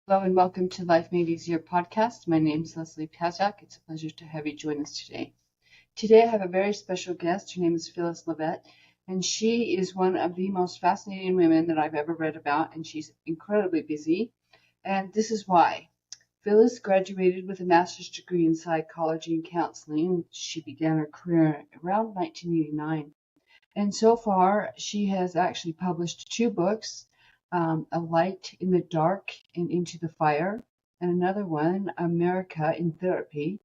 Hello and welcome to Life Made Easier podcast. My name is Leslie Kazak. It's a pleasure to have you join us today. Today I have a very special guest. Her name is Phyllis Leavitt, and she is one of the most fascinating women that I've ever read about, and she's incredibly busy. And this is why. Phyllis graduated with a master's degree in psychology and counseling. She began her career around 1989. And so far, she has actually published two books, A Light in the Dark and Into the Fire, and another one, America in Therapy,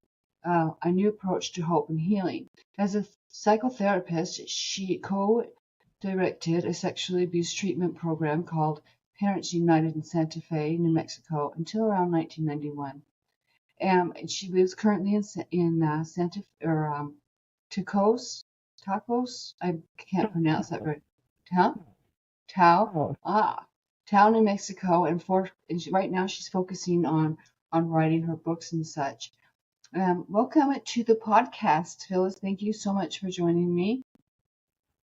A New Approach to Hope and Healing. As a psychotherapist, she co-directed a sexually abuse treatment program called Parents United in Santa Fe, New Mexico, until around 1991. And she lives currently in Santa or Tacos, Tacos. I can't pronounce that right. Huh? Tao. Oh, Tao, New Mexico, right now she's focusing on writing her books and such. Welcome to the podcast, Phyllis. Thank you so much for joining me.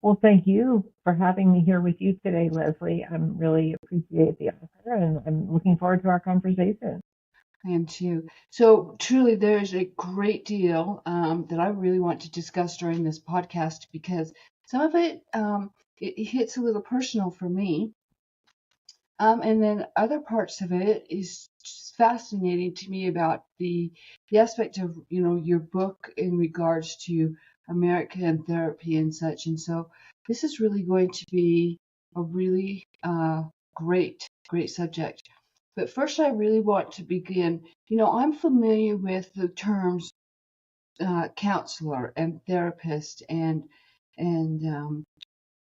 well, thank you for having me here with you today, Leslie. I really appreciate the offer, and I'm looking forward to our conversation. I am too. So truly, there's a great deal that I really want to discuss during this podcast because some of it hits a little personal for me. And then other parts of it is just fascinating to me about the aspect of your book in regards to American therapy and such. And so this is really going to be a really great subject. But first, I really want to begin. I'm familiar with the terms counselor and therapist and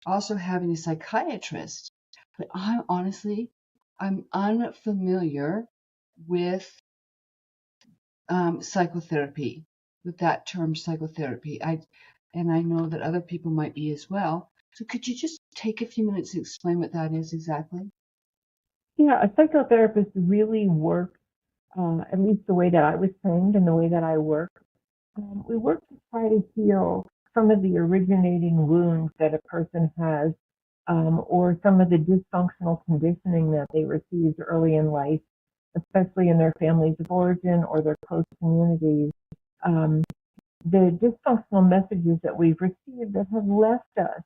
also having a psychiatrist. But I'm unfamiliar with psychotherapy, with that term psychotherapy. And I know that other people might be as well. So could you just take a few minutes to explain what that is exactly? Yeah, a psychotherapist really works, at least the way that I was trained and the way that I work. We work to try to heal some of the originating wounds that a person has, or some of the dysfunctional conditioning that they received early in life, especially in their families of origin or their close communities. Um, the dysfunctional messages that we've received that have left us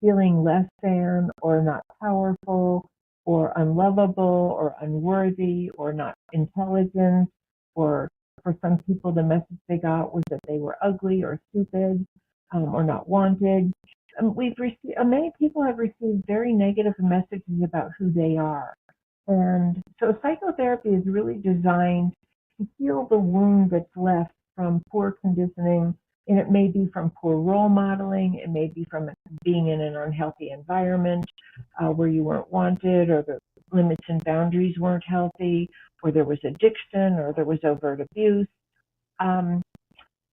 feeling less than or not powerful or unlovable or unworthy or not intelligent, or for some people the message they got was that they were ugly or stupid, or not wanted. Many people have received very negative messages about who they are. And so psychotherapy is really designed to heal the wound that's left from poor conditioning. And it may be from poor role modeling, it may be from being in an unhealthy environment, where you weren't wanted, or the limits and boundaries weren't healthy, or there was addiction, or there was overt abuse. Um,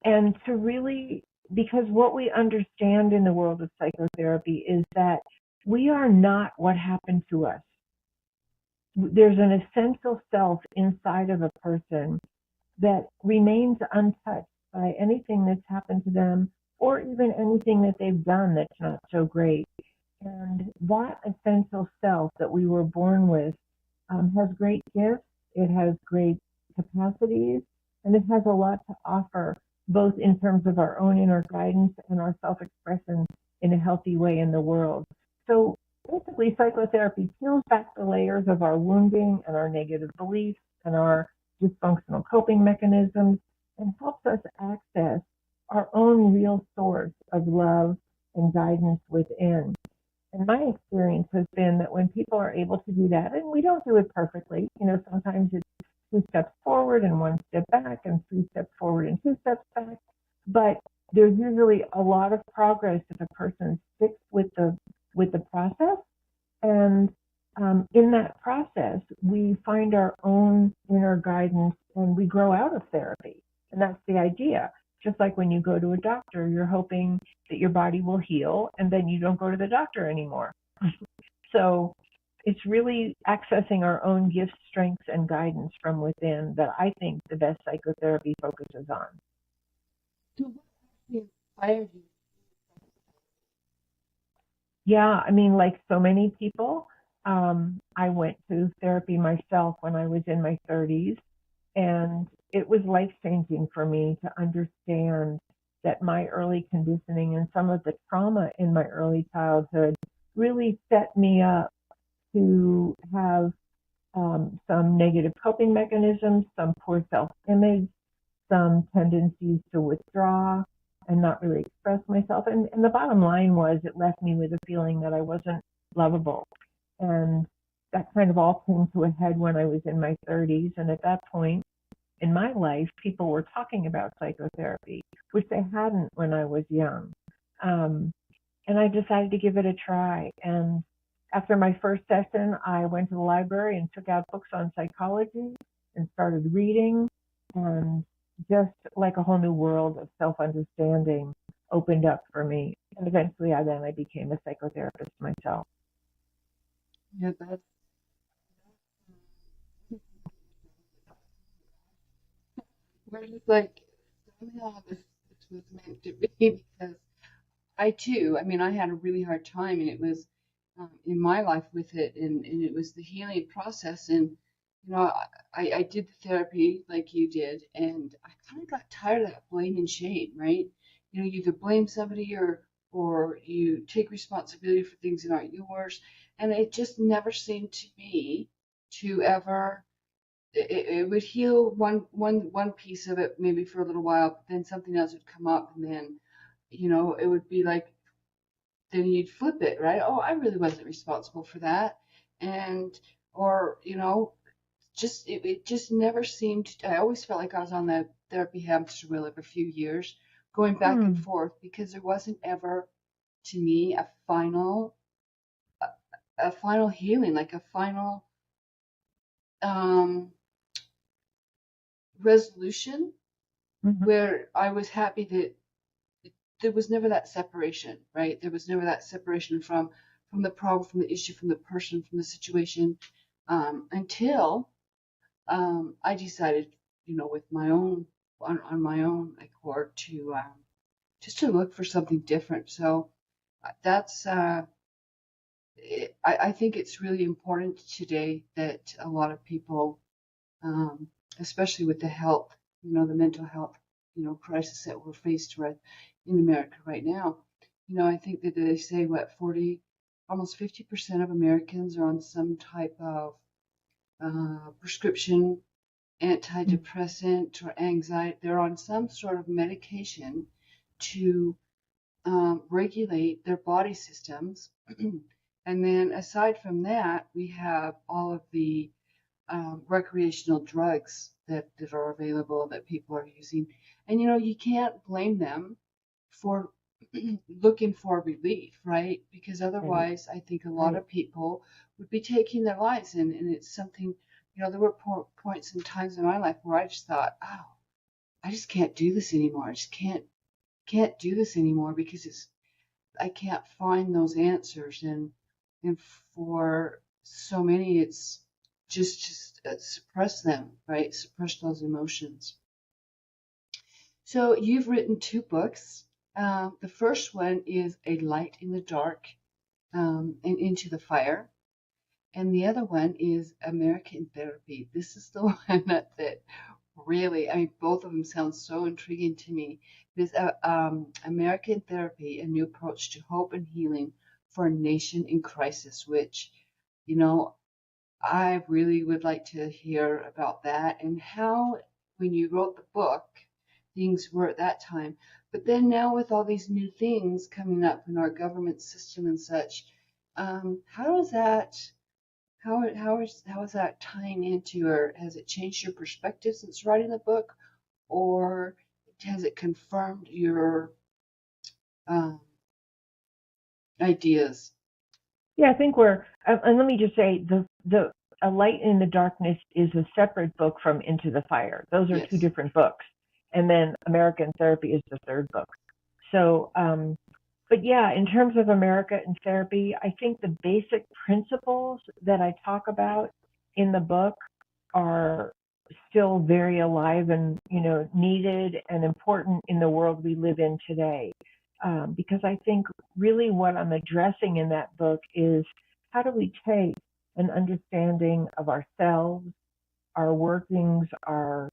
and to really, because what we understand in the world of psychotherapy is that we are not what happened to us. There's an essential self inside of a person that remains untouched by anything that's happened to them, or even anything that they've done that's not so great. And that essential self that we were born with, has great gifts, it has great capacities, and it has a lot to offer, both in terms of our own inner guidance and our self expression in a healthy way in the world. So basically, psychotherapy peels back the layers of our wounding and our negative beliefs and our dysfunctional coping mechanisms, and helps us access our own real source of love and guidance within. And my experience has been that when people are able to do that, and we don't do it perfectly, sometimes it's two steps forward and one step back, and three steps forward and two steps back. But there's usually a lot of progress if a person sticks with the process. And in that process, we find our own inner guidance and we grow out of therapy. And that's the idea. Just like when you go to a doctor, you're hoping that your body will heal and then you don't go to the doctor anymore. So it's really accessing our own gifts, strengths, and guidance from within that I think the best psychotherapy focuses on. So what actually inspired Yeah, I mean, like so many people, I went to therapy myself when I was in my 30s, and it was life-changing for me to understand that my early conditioning and some of the trauma in my early childhood really set me up to have some negative coping mechanisms, some poor self-image, some tendencies to withdraw and not really express myself. And the bottom line was it left me with a feeling that I wasn't lovable. And that kind of all came to a head when I was in my 30s. And at that point in my life, people were talking about psychotherapy, which they hadn't when I was young. Um, and I decided to give it a try. And after my first session, I went to the library and took out books on psychology and started reading. And just like a whole new world of self-understanding opened up for me. And eventually I became a psychotherapist myself. Yeah, that's we're just like somehow this was meant to be because I too, I mean, I had a really hard time, and it was in my life with it, and it was the healing process. And I did the therapy like you did, and I kind of got tired of that blame and shame, right? You either blame somebody or you take responsibility for things that aren't yours, and it just never seemed to me to ever. It would heal one piece of it maybe for a little while, but then something else would come up, and then it would be like then you'd flip it, right? Oh, I really wasn't responsible for that. And, or, it just never seemed, I always felt like I was on the therapy hamster wheel every few years, going back and Hmm. forth because there wasn't ever, to me, a final healing, like a final um, resolution Hmm. where I was happy that there was never that separation, right? There was never that separation from the problem, from the issue, from the person, from the situation, until I decided, with my own on my own accord to just to look for something different. So that's I think it's really important today that a lot of people, um, especially with the health, the mental health, crisis that we're faced with in America right now. I think that they say what 40, almost 50% of Americans are on some type of prescription antidepressant or anxiety. They're on some sort of medication to regulate their body systems. And then aside from that, we have all of the recreational drugs that are available that people are using. And you can't blame them for looking for relief, right? Because Right, otherwise, I think a lot right. of people would be taking their lives, and it's something, there were points and times in my life where I just thought, oh, I just can't do this anymore. I just can't do this anymore because I can't find those answers, and for so many, it's just suppress them, right? Suppress those emotions. So you've written two books. The first one is A Light in the Dark, and Into the Fire. And the other one is American Therapy. This is the one that really, I mean, both of them sound so intriguing to me. This American Therapy, a new approach to hope and healing for a nation in crisis, which, you know, I really would like to hear about that and how, when you wrote the book, things were at that time. But then now with all these new things coming up in our government system and such, how is that? How is that tying into, or has it changed your perspective since writing the book, or has it confirmed your um, ideas? Yeah, I think and let me just say, the A Light in the Darkness is a separate book from Into the Fire. Those are two Yes. different books. And then American Therapy is the third book. So, but yeah, in terms of America and therapy, I think the basic principles that I talk about in the book are still very alive and, needed and important in the world we live in today. Because I think really what I'm addressing in that book is how do we take an understanding of ourselves, our workings, our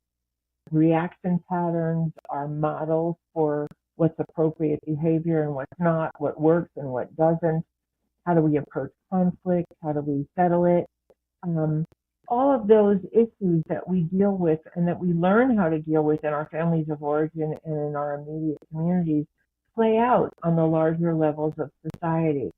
reaction patterns, our models for what's appropriate behavior and what's not, what works and what doesn't, how do we approach conflict, how do we settle it. Um, all of those issues that we deal with and that we learn how to deal with in our families of origin and in our immediate communities play out on the larger levels of society.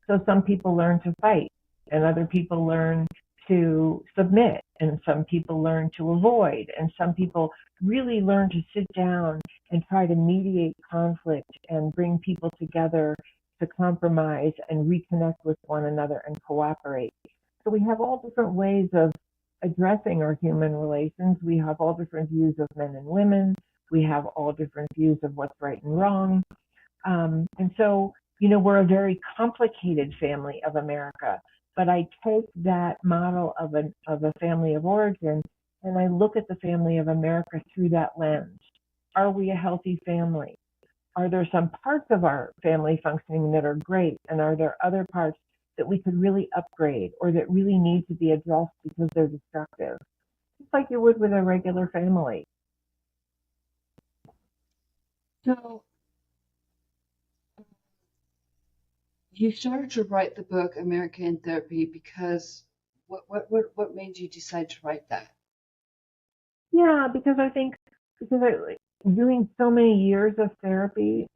So some people learn to fight, and other people learn to submit, and some people learn to avoid, and some people really learn to sit down and try to mediate conflict and bring people together to compromise and reconnect with one another and cooperate. So we have all different ways of addressing our human relations. We have all different views of men and women. We have all different views of what's right and wrong. And so, we're a very complicated family of America, but I take that model of a family of origin and I look at the family of America through that lens. Are we a healthy family? Are there some parts of our family functioning that are great? And are there other parts that we could really upgrade or that really need to be addressed because they're destructive? Just like you would with a regular family. So you started to write the book America in Therapy because what made you decide to write that? Yeah, because I think doing so many years of therapy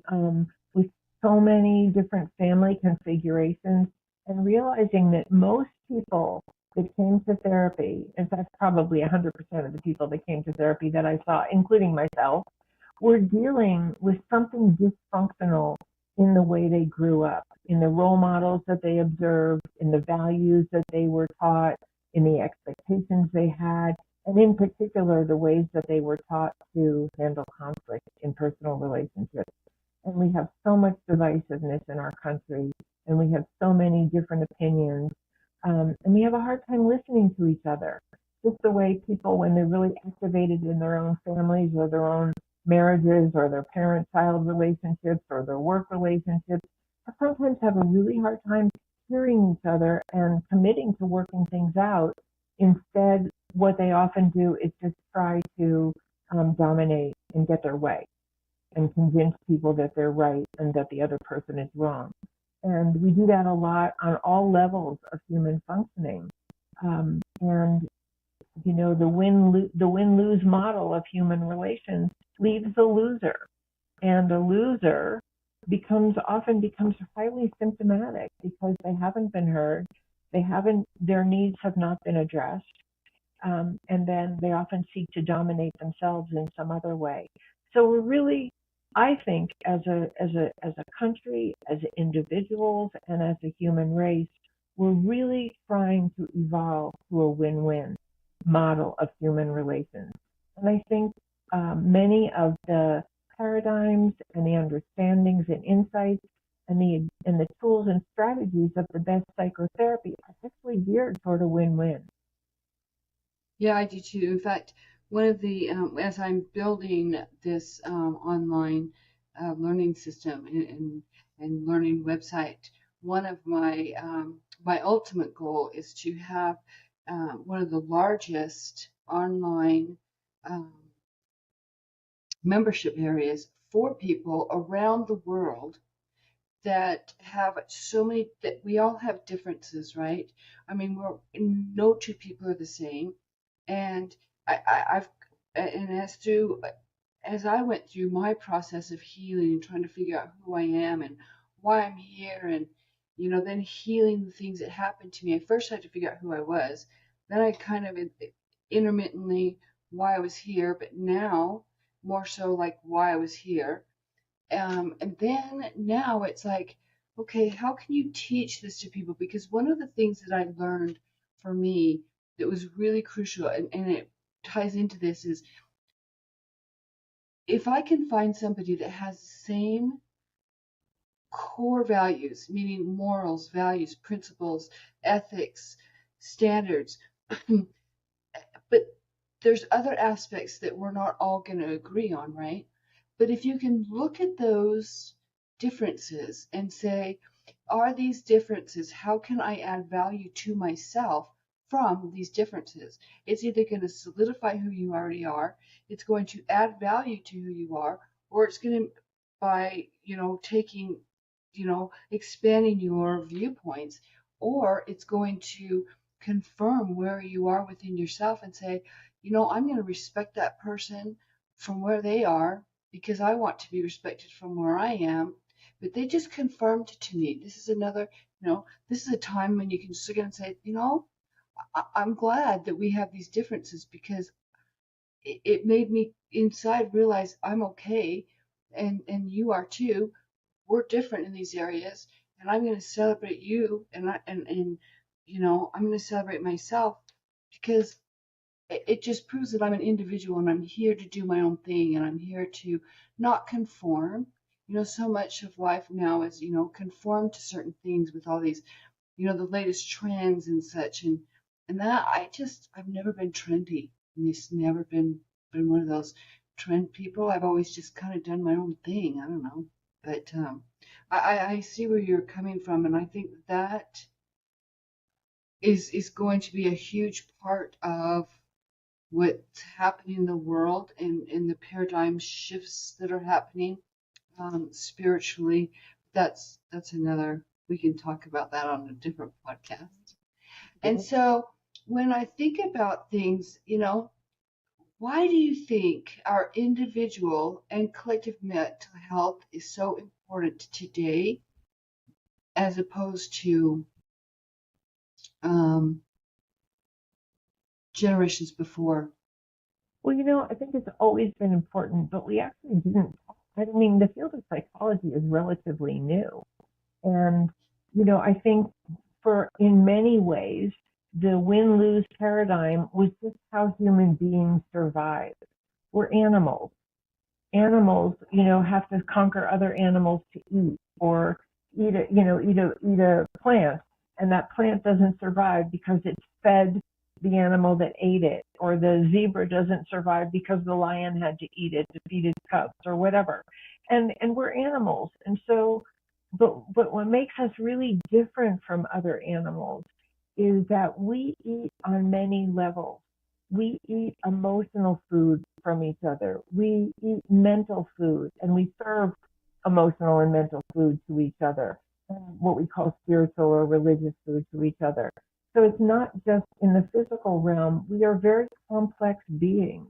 with so many different family configurations and realizing that most people that came to therapy, in fact, probably 100% of the people that came to therapy that I saw, including myself, were dealing with something dysfunctional in the way they grew up, in the role models that they observed, in the values that they were taught, in the expectations they had, and in particular, the ways that they were taught to handle conflict in personal relationships. And we have so much divisiveness in our country, and we have so many different opinions, and we have a hard time listening to each other. Just the way people, when they're really activated in their own families or their own marriages or their parent-child relationships or their work relationships, sometimes have a really hard time hearing each other and committing to working things out. Instead, what they often do is just try to dominate and get their way and convince people that they're right and that the other person is wrong. And we do that a lot on all levels of human functioning. And the win-lose model of human relations leaves a loser, and a loser often becomes highly symptomatic because they haven't been heard, their needs have not been addressed, and then they often seek to dominate themselves in some other way. So we're really, I think, as a country, as individuals, and as a human race, we're really trying to evolve to a win-win model of human relations. And I think many of the paradigms and the understandings and insights and the tools and strategies of the best psychotherapy are actually geared toward a win-win. Yeah, I do too. In fact, one of the as I'm building this online learning system and learning website, one of my ultimate goal is to have one of the largest online membership areas for people around the world that have so many, that we all have differences, right? I mean, no two people are the same. And I've, and as I went through my process of healing and trying to figure out who I am and why I'm here, and then healing the things that happened to me, I first had to figure out who I was. Then I kind of intermittently why I was here, but now more so like why I was here. And then now it's like, okay, how can you teach this to people? Because one of the things that I learned for me that was really crucial, and it ties into this, is if I can find somebody that has the same core values, meaning morals, values, principles, ethics, standards, but there's other aspects that we're not all going to agree on, right? But if you can look at those differences and say, are these differences? How can I add value to myself from these differences? It's either going to solidify who you already are, it's going to add value to who you are, or it's going to, by, taking, expanding your viewpoints, or it's going to confirm where you are within yourself and say, I'm going to respect that person from where they are because I want to be respected from where I am. But they just confirmed to me. This is another, this is a time when you can sit and say, I'm glad that we have these differences because it made me inside realize I'm okay, and you are too. We're different in these areas, and I'm going to celebrate you, I'm going to celebrate myself because it just proves that I'm an individual and I'm here to do my own thing and I'm here to not conform. So much of life now is, conform to certain things with all these, the latest trends and such. And that I've never been trendy. And it's never been one of those trend people. I've always just kind of done my own thing. I don't know. But I see where you're coming from. And I think that is going to be a huge part of what's happening in the world and in the paradigm shifts that are happening spiritually. That's another, we can talk about that on a different podcast. And so when I think about things, why do you think our individual and collective mental health is so important today as opposed to generations before? Well, I think it's always been important, but we actually didn't. I mean, the field of psychology is relatively new. And, I think in many ways, the win-lose paradigm was just how human beings survive. We're animals. Animals, have to conquer other animals to eat or eat a plant. And that plant doesn't survive because it's fed the animal that ate it, or the zebra doesn't survive because the lion had to eat it to feed its cubs or whatever. And we're animals. And so, but what makes us really different from other animals is that we eat on many levels. We eat emotional food from each other. We eat mental food, and we serve emotional and mental food to each other, and what we call spiritual or religious food to each other. So it's not just in the physical realm. We are very complex beings.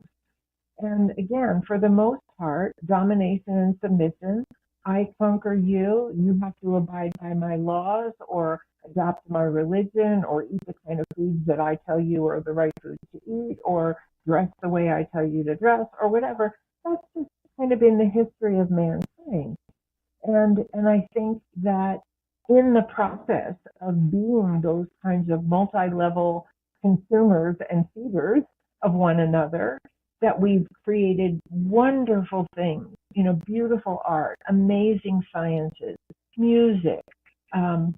And again, for the most part, domination and submission. I conquer you. You have to abide by my laws or adopt my religion or eat the kind of foods that I tell you are the right foods to eat or dress the way I tell you to dress or whatever. That's just kind of been the history of mankind. And I think that in the process of being those kinds of multi-level consumers and feeders of one another, that we've created wonderful things, beautiful art, amazing sciences, music,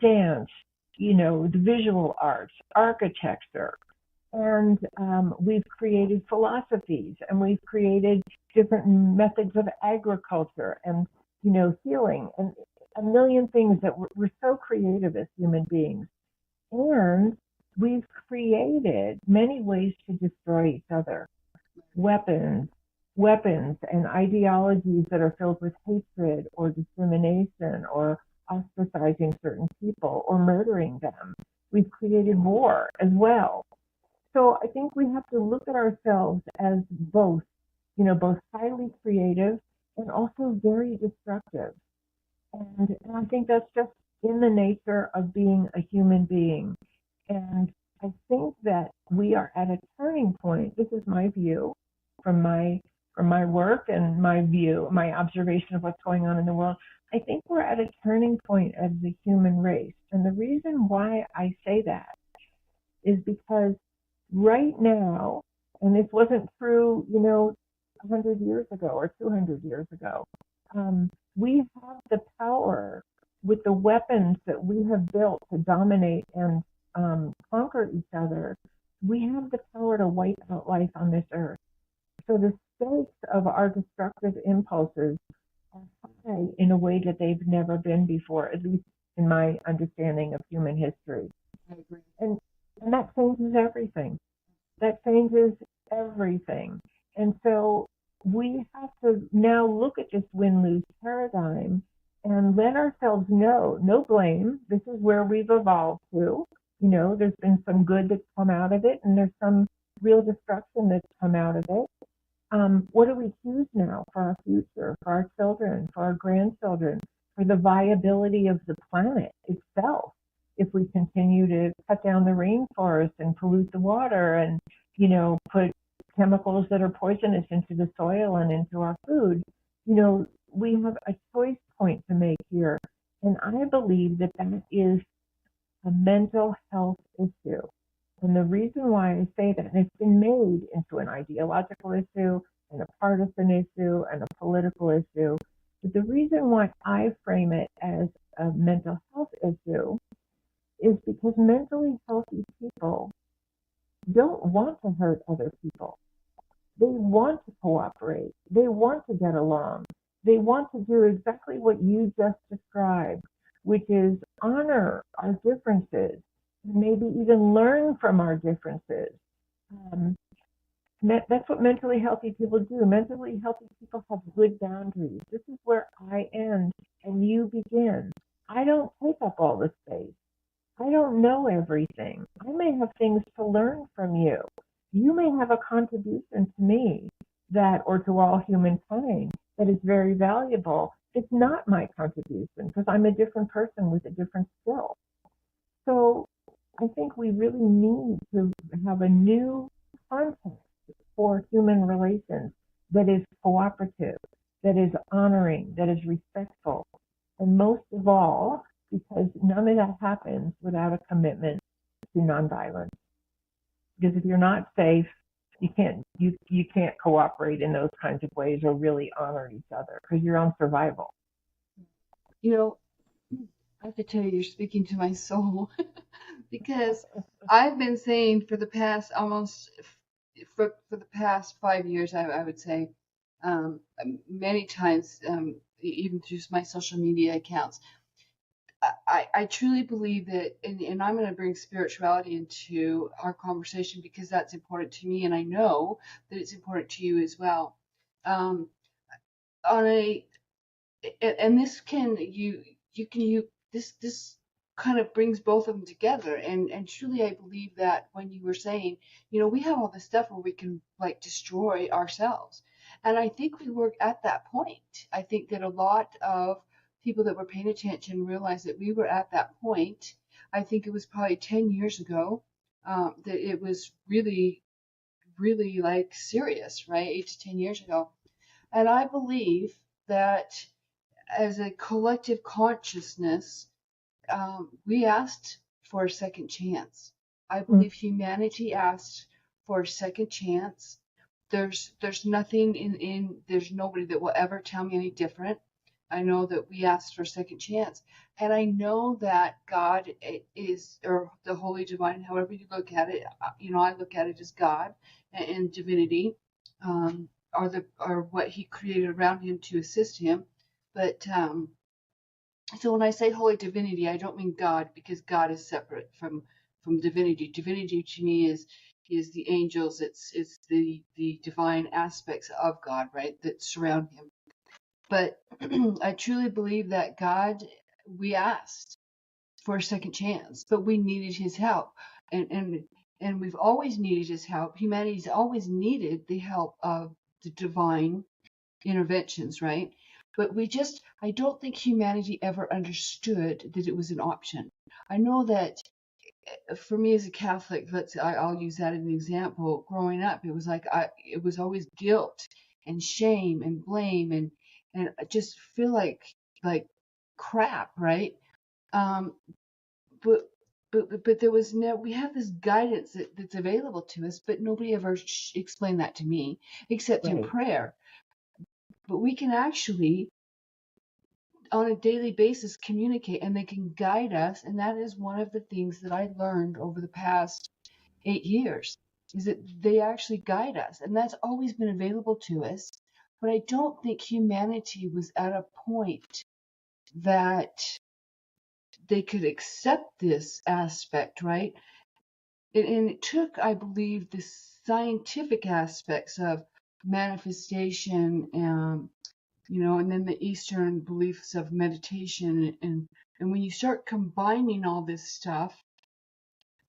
dance, the visual arts, architecture. And we've created philosophies, and we've created different methods of agriculture and, healing, and a million things that we're so creative as human beings. And we've created many ways to destroy each other. Weapons and ideologies that are filled with hatred or discrimination or ostracizing certain people or murdering them. We've created war as well. So I think we have to look at ourselves as both highly creative and also very destructive. And I think that's just in the nature of being a human being. And I think that we are at a turning point. This is my view from my work and my observation of what's going on in the world. I think we're at a turning point as the human race. And the reason why I say that is because right now, and this wasn't true, 100 years ago or 200 years ago, we have the power with the weapons that we have built to dominate and conquer each other. We have the power to wipe out life on this earth. So the stakes of our destructive impulses are high in a way that they've never been before, at least in my understanding of human history. I agree. And that changes everything. That changes everything. And so we have to now look at this win-lose paradigm and let ourselves know, no blame. This is where we've evolved to. There's been some good that's come out of it, and there's some real destruction that's come out of it. What do we choose now for our future, for our children, for our grandchildren, for the viability of the planet itself? If we continue to cut down the rainforest and pollute the water and, put chemicals that are poisonous into the soil and into our food, we have a choice point to make here. And I believe that that is a mental health issue. And the reason why I say that, and it's been made into an ideological issue and a partisan issue and a political issue, but the reason why I frame it as a mental health issue is because mentally healthy people don't want to hurt other people. They want to cooperate. They want to get along. They want to do exactly what you just described, which is honor our differences, maybe even learn from our differences. That's what mentally healthy people do. Mentally healthy people have good boundaries. This is where I end and you begin. I don't take up all the space. I don't know everything. I may have things to learn from you. You may have a contribution to me or to all humankind that is very valuable. It's not my contribution because I'm a different person with a different skill. So I think we really need to have a new context for human relations that is cooperative, that is honoring, that is respectful. And most of all, because none of that happens without a commitment to nonviolence. Because if you're not safe, you can't cooperate in those kinds of ways or really honor each other because you're on survival. I have to tell you, you're speaking to my soul because I've been saying for the past for the past 5 years, I would say, many times, even through my social media accounts, I truly believe that, and I'm going to bring spirituality into our conversation because that's important to me, and I know that it's important to you as well. On a, and this this kind of brings both of them together, and truly I believe that when you were saying, we have all this stuff where we can like destroy ourselves, and I think we were at that point. I think that a lot of people that were paying attention realized that we were at that point. I think it was probably 10 years ago that it was really, really like serious, right? 8 to 10 years ago. And I believe that as a collective consciousness, we asked for a second chance. I believe humanity asked for a second chance. There's nothing there's nobody that will ever tell me any different. I know that we asked for a second chance. And I know that God is, or the Holy Divine, however you look at it, I look at it as God and divinity, or what He created around Him to assist Him. But so when I say Holy Divinity, I don't mean God, because God is separate from divinity. Divinity to me is the angels. It's the divine aspects of God, right, that surround Him. But I truly believe that God, we asked for a second chance, but we needed His help, and we've always needed His help. Humanity's always needed the help of the divine interventions, right? But I don't think humanity ever understood that it was an option. I know that for me as a Catholic, I'll use that as an example. Growing up, it was like it was always guilt and shame and blame and I just feel like crap, right? But there was we have this guidance that's available to us, but nobody ever explained that to me except in prayer. But we can actually on a daily basis communicate, and they can guide us, and that is one of the things that I learned over the past 8 years, is that they actually guide us, and that's always been available to us. But I don't think humanity was at a point that they could accept this aspect, right? And it took, I believe, the scientific aspects of manifestation, and then the Eastern beliefs of meditation, and when you start combining all this stuff,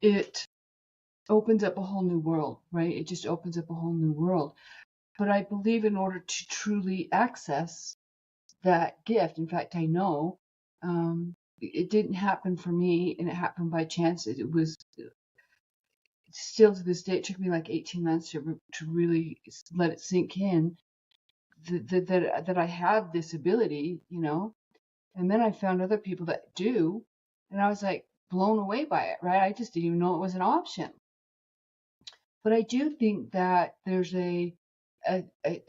it opens up a whole new world, right? It just opens up a whole new world. But I believe in order to truly access that gift, in fact, I know it didn't happen for me, and it happened by chance. It was still to this day. It took me like 18 months to really let it sink in that I had this ability, And then I found other people that do, and I was like blown away by it, right? I just didn't even know it was an option. But I do think that a, a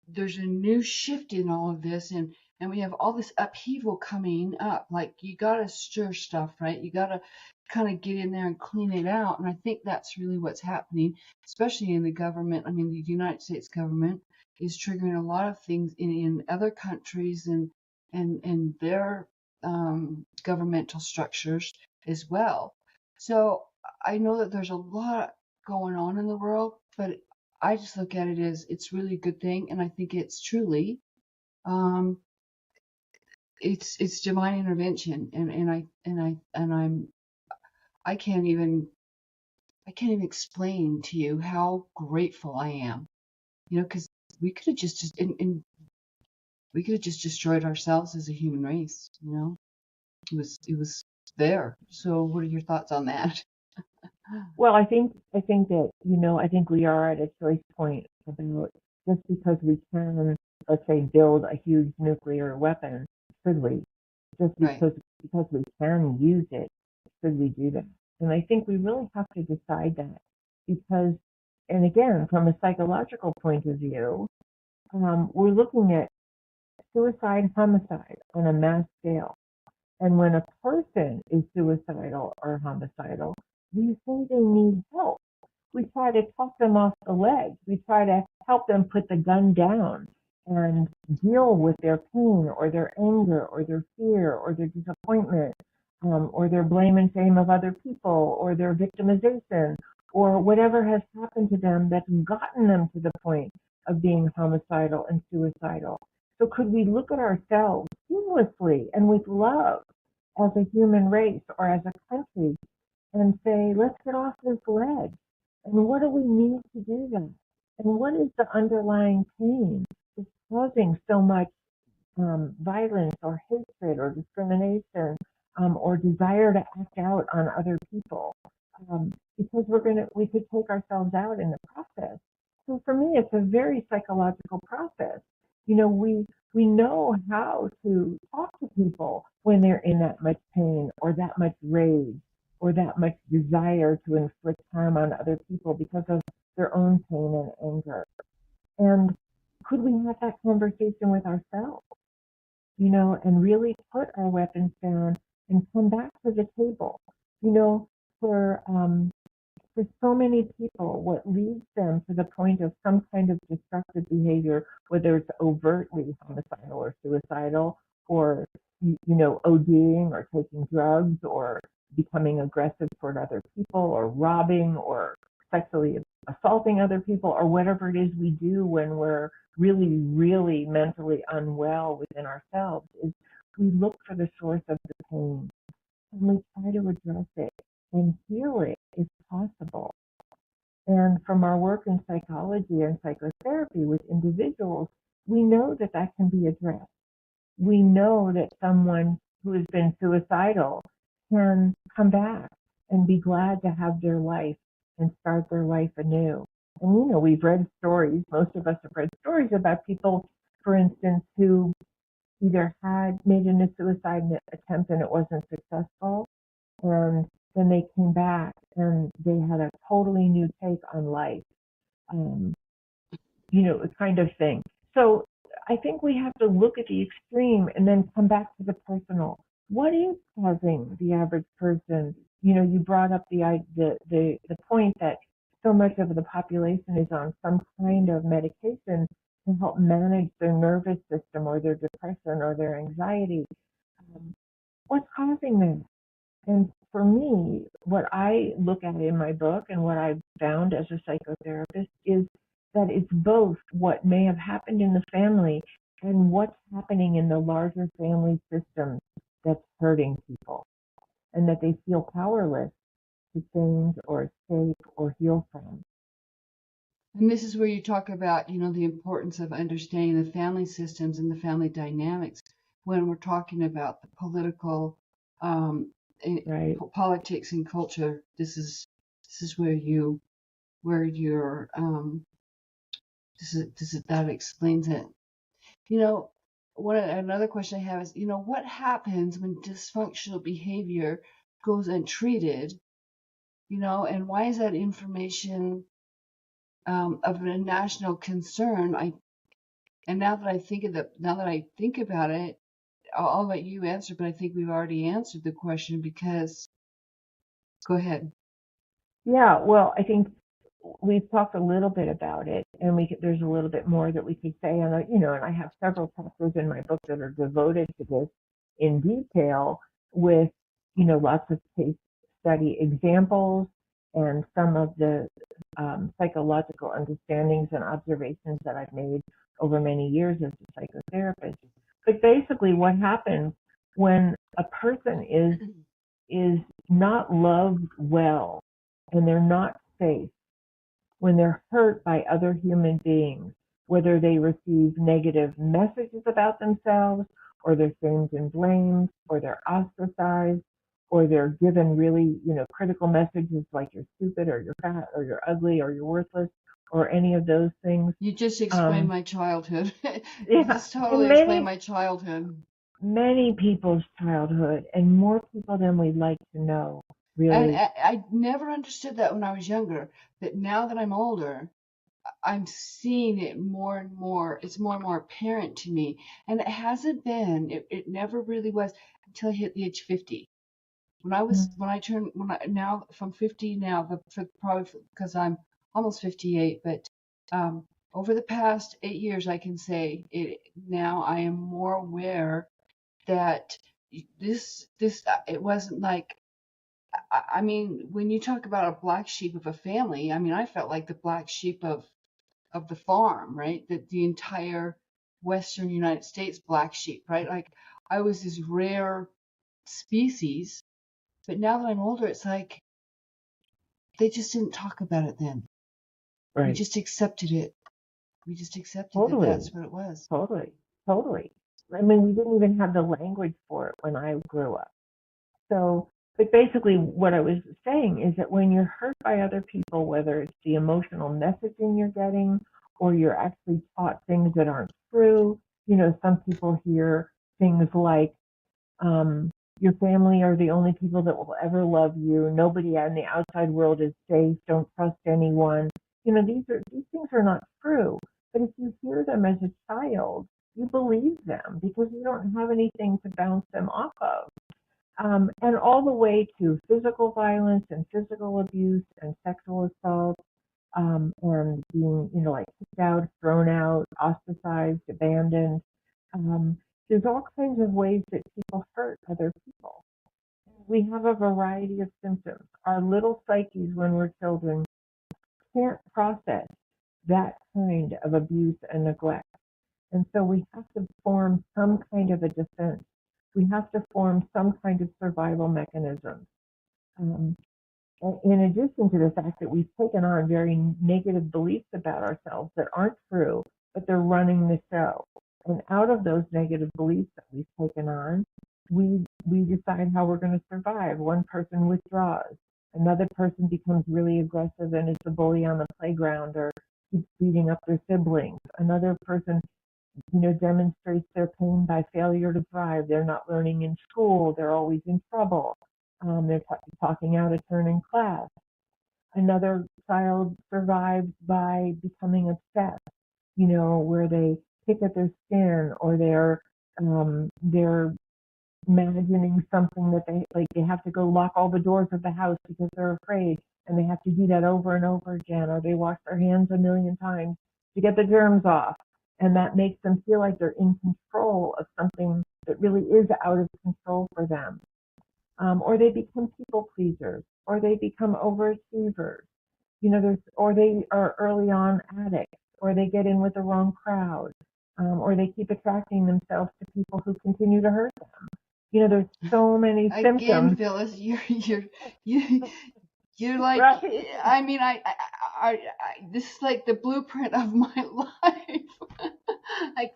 there's a new shift in all of this, and we have all this upheaval coming up. Like, you gotta stir stuff, right? You gotta kind of get in there and clean it out. And I think that's really what's happening, especially in the government. I mean, the United States government is triggering a lot of things in other countries and their governmental structures as well. So I know that there's a lot going on in the world, but I just look at it as it's really a good thing, and I think it's truly um, it's divine intervention, and I can't even explain to you how grateful I am, because we could have and we could have just destroyed ourselves as a human race, it was there. So what are your thoughts on that? Well, I think that, I think we are at a choice point about just because we can, let's say, build a huge nuclear weapon, should we? Just Right. because we can use it, should we do that? And I think we really have to decide that because, and again, from a psychological point of view, we're looking at suicide, homicide on a mass scale. And when a person is suicidal or homicidal, we say they need help. We try to talk them off the ledge. We try to help them put the gun down and deal with their pain or their anger or their fear or their disappointment, or their blame and shame of other people or their victimization or whatever has happened to them that's gotten them to the point of being homicidal and suicidal. So could we look at ourselves seamlessly and with love as a human race or as a country and say, let's get off this ledge. And what do we need to do that? And what is the underlying pain that's causing so much violence or hatred or discrimination, or desire to act out on other people? Because we could take ourselves out in the process. So for me, it's a very psychological process. We know how to talk to people when they're in that much pain or that much rage or that much desire to inflict harm on other people because of their own pain and anger. And could we have that conversation with ourselves, and really put our weapons down and come back to the table? You know, for for so many people, what leads them to the point of some kind of destructive behavior, whether it's overtly homicidal or suicidal, or ODing or taking drugs, or becoming aggressive toward other people, or robbing, or sexually assaulting other people, or whatever it is we do when we're really, really mentally unwell within ourselves, is we look for the source of the pain and we try to address it and heal it if possible. And from our work in psychology and psychotherapy with individuals, we know that that can be addressed. We know that someone who has been suicidal can come back and be glad to have their life and start their life anew. And we've read stories, most of us have read stories about people, for instance, who either had made a suicide attempt and it wasn't successful, and then they came back and they had a totally new take on life, um, kind of thing. So I think we have to look at the extreme and then come back to the personal. What is causing the average person? You brought up the point that so much of the population is on some kind of medication to help manage their nervous system or their depression or their anxiety. what's causing this? And for me, what I look at in my book and what I've found as a psychotherapist is that it's both what may have happened in the family and what's happening in the larger family system that's hurting people, and that they feel powerless to change or escape or heal from. And this is where you talk about, the importance of understanding the family systems and the family dynamics when we're talking about the political, Right. politics and culture. This is where you're that explains it. Another question I have is, what happens when dysfunctional behavior goes untreated, and why is that information of a national concern? And now that I think about it, I'll let you answer, but I think we've already answered the question because, go ahead. Yeah, well, I think we've talked a little bit about it, and there's a little bit more that we could say. And and I have several chapters in my book that are devoted to this in detail, with lots of case study examples and some of the psychological understandings and observations that I've made over many years as a psychotherapist. But basically, what happens when a person is not loved well and they're not safe, when they're hurt by other human beings, whether they receive negative messages about themselves, or they're shamed and blamed, or they're ostracized, or they're given really, critical messages like you're stupid, or you're fat, or you're ugly, or you're worthless, or any of those things. You just explained my childhood. You Yeah, just totally explained my childhood. Many people's childhood, and more people than we'd like to know, And really. I never understood that when I was younger, but now that I'm older, I'm seeing it more and more. It's more and more apparent to me. And it hasn't been, it never really was until I hit the age 50. Now from 50 now, probably because I'm almost 58, but over the past 8 years, I can say now I am more aware that it wasn't like, I mean, when you talk about a black sheep of a family, I mean, I felt like the black sheep of the farm, right? That the entire Western United States black sheep, right? Like I was this rare species, but now that I'm older, it's like they just didn't talk about it then. We Right. just accepted it. We just accepted Totally. that that's what it was. Totally. I mean, we didn't even have the language for it when I grew up. So, but basically, what I was saying is that when you're hurt by other people, whether it's the emotional messaging you're getting or you're actually taught things that aren't true, some people hear things like, your family are the only people that will ever love you. Nobody in the outside world is safe. Don't trust anyone. These things are not true. But if you hear them as a child, you believe them because you don't have anything to bounce them off of. And all the way to physical violence and physical abuse and sexual assault, and being, like kicked out, thrown out, ostracized, abandoned. Um, there's all kinds of ways that people hurt other people. We have a variety of symptoms. Our little psyches, when we're children, can't process that kind of abuse and neglect. And so we have to form some kind of a defense. We have to form some kind of survival mechanism. In addition to the fact that we've taken on very negative beliefs about ourselves that aren't true, but they're running the show. And out of those negative beliefs that we've taken on, we decide how we're going to survive. One person withdraws. Another person becomes really aggressive and is a bully on the playground or keeps beating up their siblings. Another person, demonstrates their pain by failure to thrive. They're not learning in school. They're always in trouble. They're talking out of turn in class. Another child survives by becoming obsessed, where they pick at their skin, or they're imagining something that they have to go lock all the doors of the house because they're afraid, and they have to do that over and over again, or they wash their hands a million times to get the germs off, and that makes them feel like they're in control of something that really is out of control for them. Or they become people pleasers, or they become overachievers. Or they are early on addicts, or they get in with the wrong crowd, or they keep attracting themselves to people who continue to hurt them. There's so many Again, symptoms. Phyllis, you you're like, Right? I mean, this is like the blueprint of my life.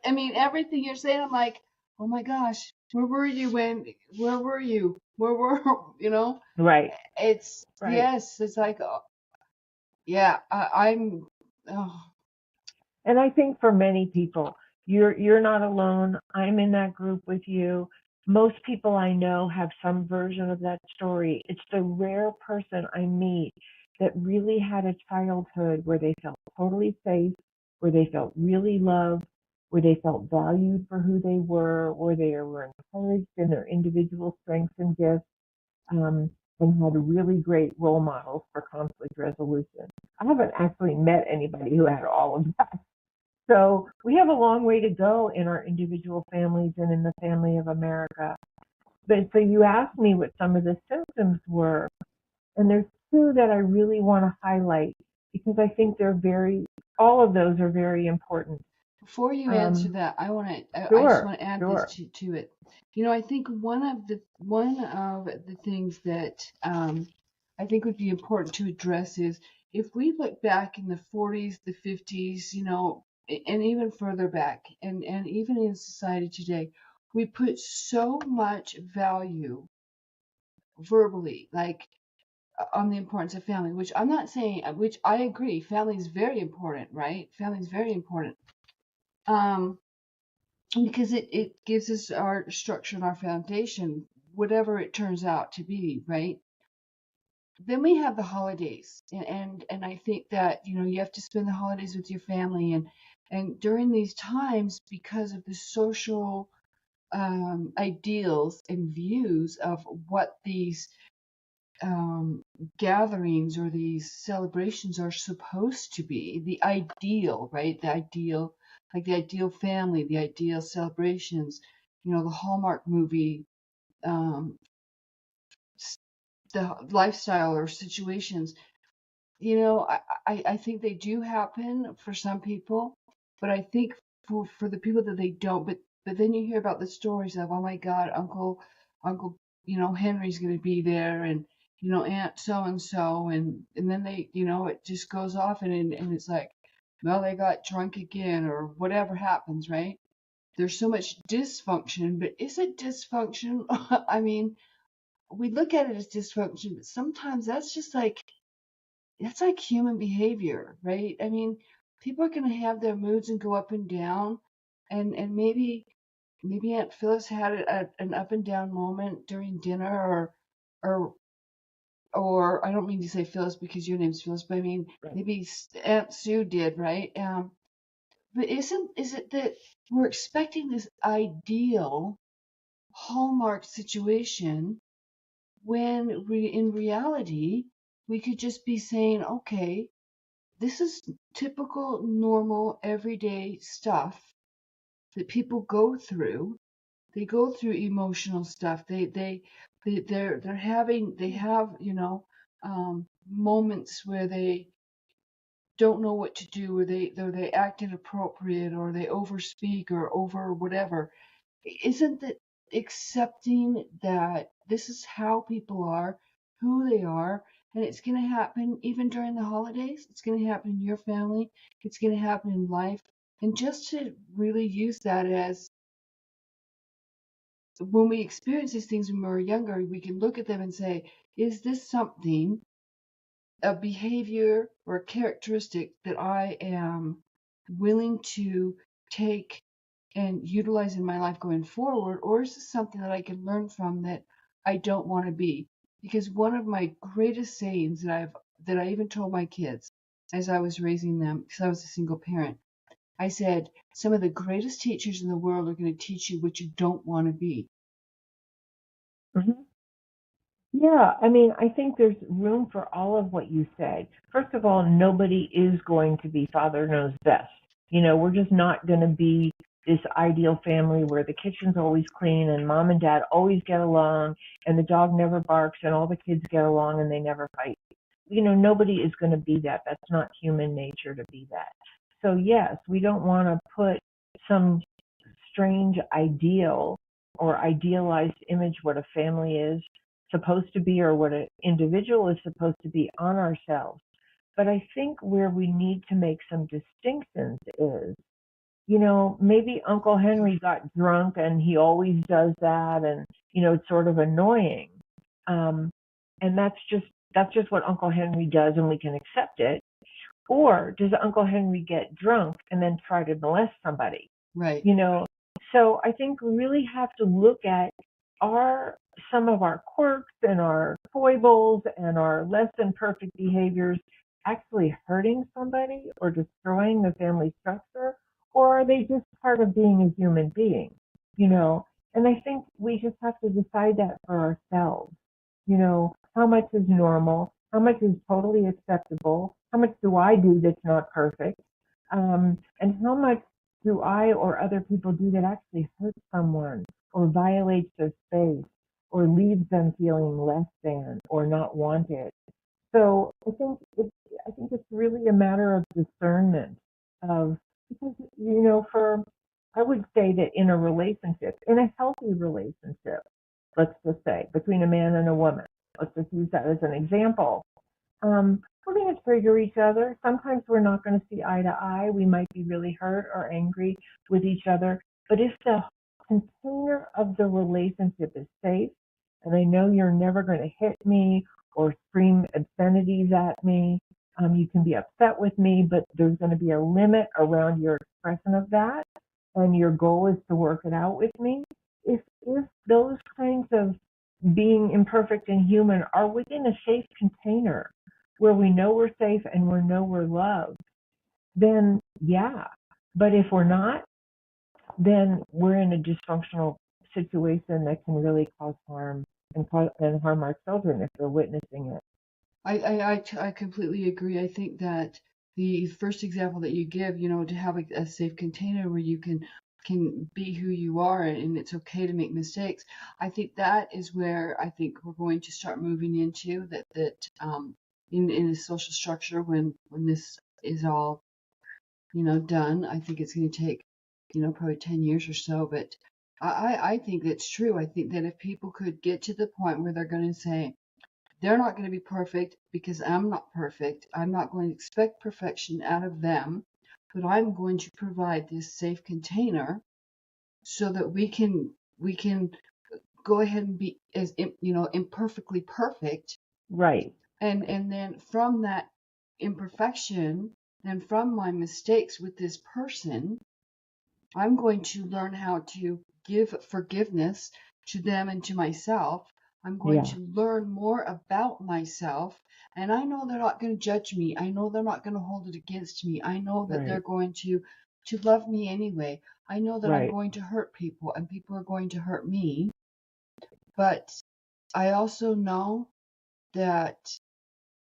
I mean, everything you're saying, I'm like, oh my gosh, where were you where were you? Where were, you know? Right. It's, Right. yes, it's like, yeah, I'm, oh, And I think for many people, you're not alone. I'm in that group with you. Most people I know have some version of that story. It's the rare person I meet that really had a childhood where they felt totally safe, where they felt really loved, where they felt valued for who they were, where they were encouraged in their individual strengths and gifts, and had really great role models for conflict resolution. I haven't actually met anybody who had all of that. So we have a long way to go in our individual families and in the family of America. But so you asked me what some of the symptoms were, and there's two that I really want to highlight because I think all of those are very important. before you answer that, I just Sure, want to add this sure. to it. I think one of the things that I think would be important to address is if we look back in the 40s, the 50s, and even further back, and even in society today, we put so much value verbally, like on the importance of family, which I'm not saying, which I agree, family is very important, right? Family is very important. Um, because it gives us our structure and our foundation, whatever it turns out to be, right? Then we have the holidays, and I think that you have to spend the holidays with your family, and during these times, because of the social ideals and views of what these gatherings or these celebrations are supposed to be, the ideal, right? The ideal, like the ideal family, the ideal celebrations, the Hallmark movie, um, the lifestyle or situations. I think they do happen for some people, but I think for the people that they don't, but then you hear about the stories of, oh my God, Uncle, Henry's going to be there, and Aunt so and so, and then they, it just goes off, and it's like, well, they got drunk again or whatever happens, right? There's so much dysfunction, but is it dysfunction? I mean, we look at it as dysfunction, but sometimes that's like human behavior, right? I mean, people are going to have their moods and go up and down, and maybe Aunt Phyllis had an up and down moment during dinner, or or I don't mean to say Phyllis because your name's Phyllis, but I mean Right. maybe Aunt Sue did, right? But is it that we're expecting this ideal Hallmark situation when in reality we could just be saying, okay, this is typical, normal, everyday stuff that people go through. They go through emotional stuff. They have moments where they don't know what to do, or they act inappropriate, or they overspeak, or over whatever. Isn't that accepting that this is how people are, who they are, and it's going to happen even during the holidays? It's going to happen in your family. It's going to happen in life. And just to really use that as when we experience these things when we were younger, we can look at them and say, is this something, a behavior or a characteristic that I am willing to take and utilize in my life going forward, or is this something that I can learn from that I don't want to be? Because one of my greatest sayings that I even told my kids as I was raising them, because I was a single parent, I said, some of the greatest teachers in the world are going to teach you what you don't want to be. Hmm. Yeah, I mean, I think there's room for all of what you said. First of all, nobody is going to be Father Knows Best. We're just not going to be this ideal family where the kitchen's always clean and mom and dad always get along and the dog never barks and all the kids get along and they never fight. Nobody is going to be that. That's not human nature to be that. So yes, we don't want to put some strange ideal or idealized image what a family is supposed to be or what an individual is supposed to be on ourselves. But I think where we need to make some distinctions is, maybe Uncle Henry got drunk and he always does that, and it's sort of annoying. And that's just what Uncle Henry does, and we can accept it. Or does Uncle Henry get drunk and then try to molest somebody? Right. So I think we really have to look at some of our quirks and our foibles and our less than perfect behaviors actually hurting somebody or destroying the family structure, or are they just part of being a human being? And I think we just have to decide that for ourselves. How much is normal? How much is totally acceptable? How much do I do that's not perfect? And how much do I or other people do that actually hurts someone or violates their space or leaves them feeling less than or not wanted? So I think it's really a matter of discernment of, because I would say that in a relationship, in a healthy relationship, let's just say between a man and a woman, let's just use that as an example. We're going to trigger each other. Sometimes we're not going to see eye to eye. We might be really hurt or angry with each other. But if the container of the relationship is safe, and I know you're never going to hit me or scream obscenities at me, you can be upset with me, but there's going to be a limit around your expression of that, and your goal is to work it out with me. If those kinds of being imperfect and human are within a safe container where we know we're safe and we know we're loved, then yeah. But if we're not, then we're in a dysfunctional situation that can really cause harm and harm our children if they're witnessing it. I completely agree. I think that the first example that you give, to have a safe container where you can be who you are and it's okay to make mistakes. I think that is where I think we're going to start moving into that in the social structure when this is all done. I think it's going to take probably 10 years or so, but I think that's true. I think that if people could get to the point where they're going to say, they're not going to be perfect because I'm not perfect. I'm not going to expect perfection out of them, but I'm going to provide this safe container so that we can go ahead and be as imperfectly perfect. Right. And then from that imperfection, then from my mistakes with this person, I'm going to learn how to give forgiveness to them and to myself. I'm going Yeah. to learn more about myself, and I know they're not going to judge me. I know they're not going to hold it against me. I know that they're Right. going to love me anyway. I know that I'm Right. going to hurt people, and people are going to hurt me. But I also know that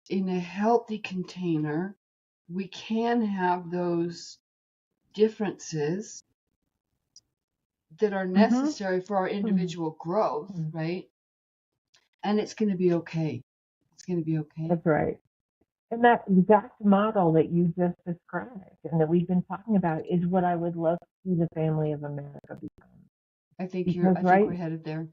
in a healthy container, we can have those differences that are Mm-hmm. necessary for our individual growth, Mm-hmm. right? And it's going to be okay. It's going to be okay. That's right. And that exact model that you just described and that we've been talking about is what I would love to see the family of America become. I think Because, we're right, headed there.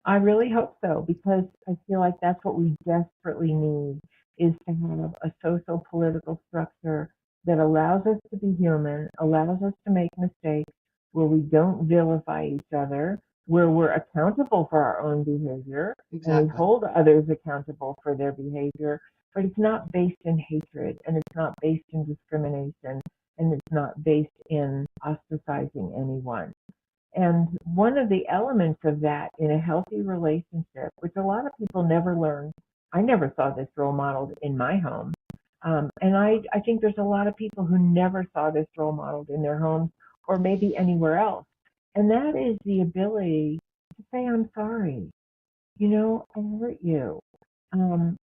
I really hope so, because I feel like that's what we desperately need, is to have a social political structure that allows us to be human, allows us to make mistakes, where we don't vilify each other, where we're accountable for our own behavior and we Exactly. hold others accountable for their behavior, but it's not based in hatred and it's not based in discrimination and it's not based in ostracizing anyone. And one of the elements of that in a healthy relationship, which a lot of people never learn, I never saw this role modeled in my home. And I think there's a lot of people who never saw this role modeled in their homes or maybe anywhere else. And that is the ability to say, I'm sorry. I hurt you.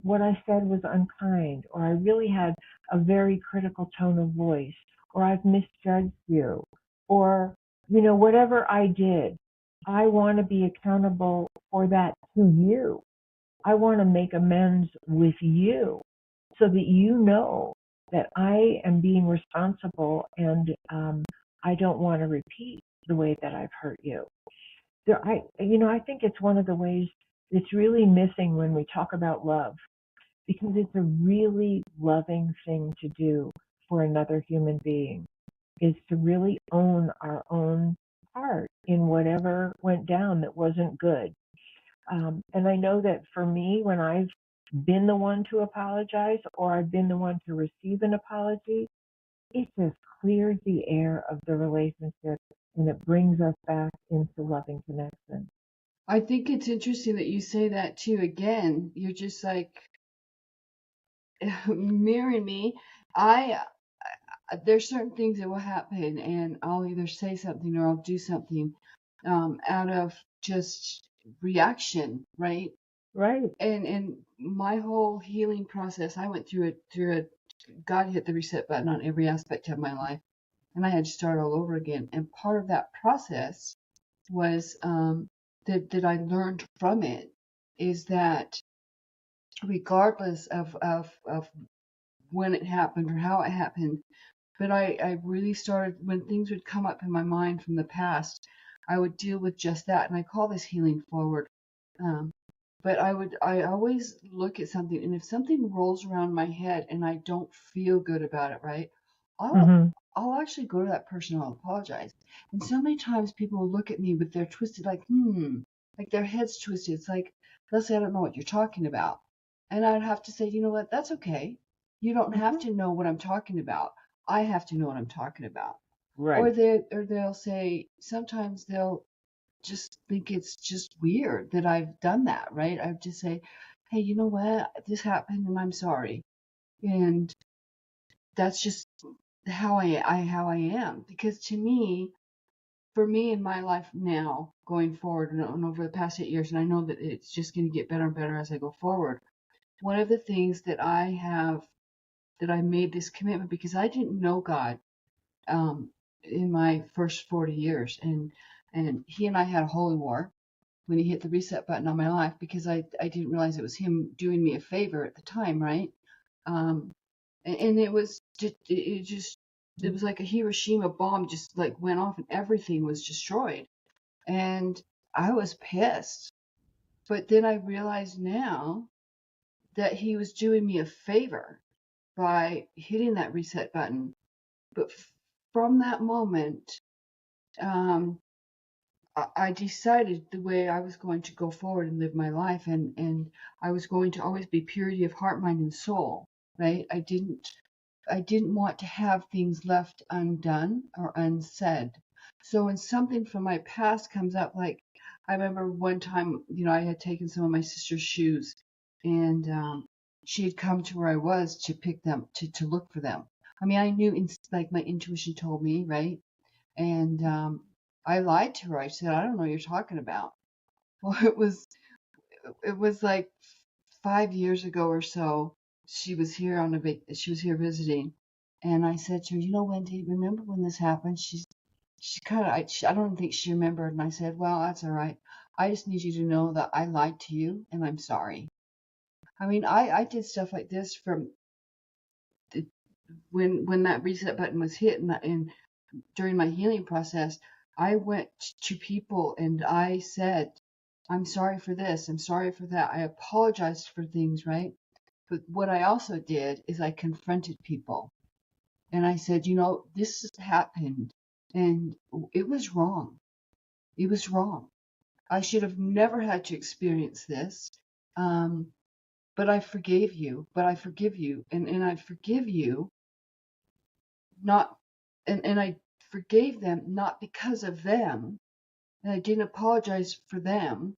What I said was unkind, or I really had a very critical tone of voice, or I've misjudged you. Or, whatever I did, I want to be accountable for that to you. I want to make amends with you so that you know that I am being responsible, and I don't want to repeat the way that I've hurt you. I think it's one of the ways it's really missing when we talk about love, because it's a really loving thing to do for another human being, is to really own our own part in whatever went down that wasn't good. And I know that for me, when I've been the one to apologize or I've been the one to receive an apology, it just clears the air of the relationship and it brings us back into loving connection. I think it's interesting that you say that too. Again, you're just like mirroring me. I there's certain things that will happen, and I'll either say something or I'll do something out of just reaction, right? Right. And my whole healing process, I went through a God hit the reset button on every aspect of my life, and I had to start all over again. And part of that process was that I learned from it is that regardless of when it happened or how it happened, but I really started when things would come up in my mind from the past, I would deal with just that, and I call this healing forward. Um, but I always look at something, and if something rolls around my head and I don't feel good about it, right? I'll Mm-hmm. I'll actually go to that person and I'll apologize. And so many times people will look at me with their twisted, like their heads twisted. It's like, Leslie, I don't know what you're talking about. And I'd have to say, you know what? That's okay. You don't have Mm-hmm. to know what I'm talking about. I have to know what I'm talking about. Right. Or they'll say sometimes they'll just think it's just weird that I've done that, right? I just say, hey, you know what? This happened and I'm sorry. And that's just how I am. Because to me, for me in my life now, going forward and over the past 8 years, and I know that it's just going to get better and better as I go forward. One of the things that I made this commitment because I didn't know God um, in my first 40 years, and He and I had a holy war when He hit the reset button on my life because I didn't realize it was Him doing me a favor at the time, right? Um, and it was like a Hiroshima bomb just like went off and everything was destroyed. And I was pissed. But then I realize now that he was doing me a favor by hitting that reset button. But from that moment, um, I decided the way I was going to go forward and live my life, and I was going to always be purity of heart, mind, and soul. Right? I didn't want to have things left undone or unsaid. So when something from my past comes up, like I remember one time, I had taken some of my sister's shoes, and she had come to where I was to pick them, to look for them. I mean, I knew, like my intuition told me, right? And I lied to her. I said, I don't know what you're talking about. Well, it was like 5 years ago or so. She was here she was here visiting, and I said to her, you know, Wendy, remember when this happened? She kind of I don't think she remembered, and I said, well, that's all right. I just need you to know that I lied to you, and I'm sorry. I mean, I did stuff like this from the, when that reset button was hit, and during my healing process, I went to people and I said, I'm sorry for this, I'm sorry for that. I apologized for things, right? But what I also did is I confronted people and I said, you know, this has happened and it was wrong. It was wrong. I should have never had to experience this. Um, but I forgave you, but I forgive you. And I forgive you not, and I forgave them not because of them, and I didn't apologize for them.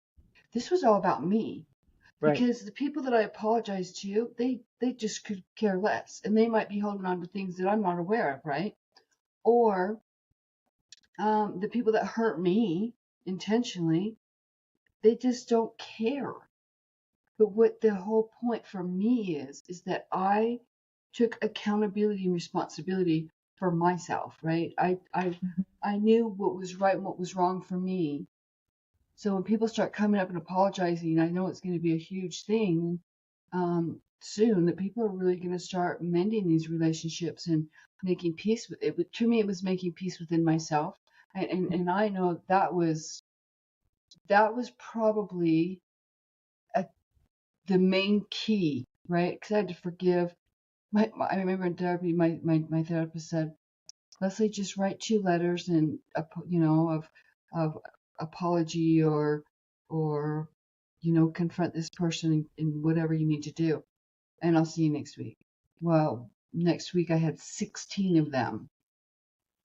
This was all about me Right. because the people that I apologized to, they just could care less, and they might be holding on to things that I'm not aware of, right? Or the people that hurt me intentionally, they just don't care. But what the whole point for me is that I took accountability and responsibility for myself, right? I knew what was right and what was wrong for me. So when people start coming up and apologizing, I know it's going to be a huge thing soon, that people are really going to start mending these relationships and making peace with it. To me, it was making peace within myself, and I know that was probably a, the main key, right? Because I had to forgive. I remember in therapy, my therapist said, Leslie, just write 2 letters and of apology or confront this person in whatever you need to do, and I'll see you next week. Well, next week I had 16 of them,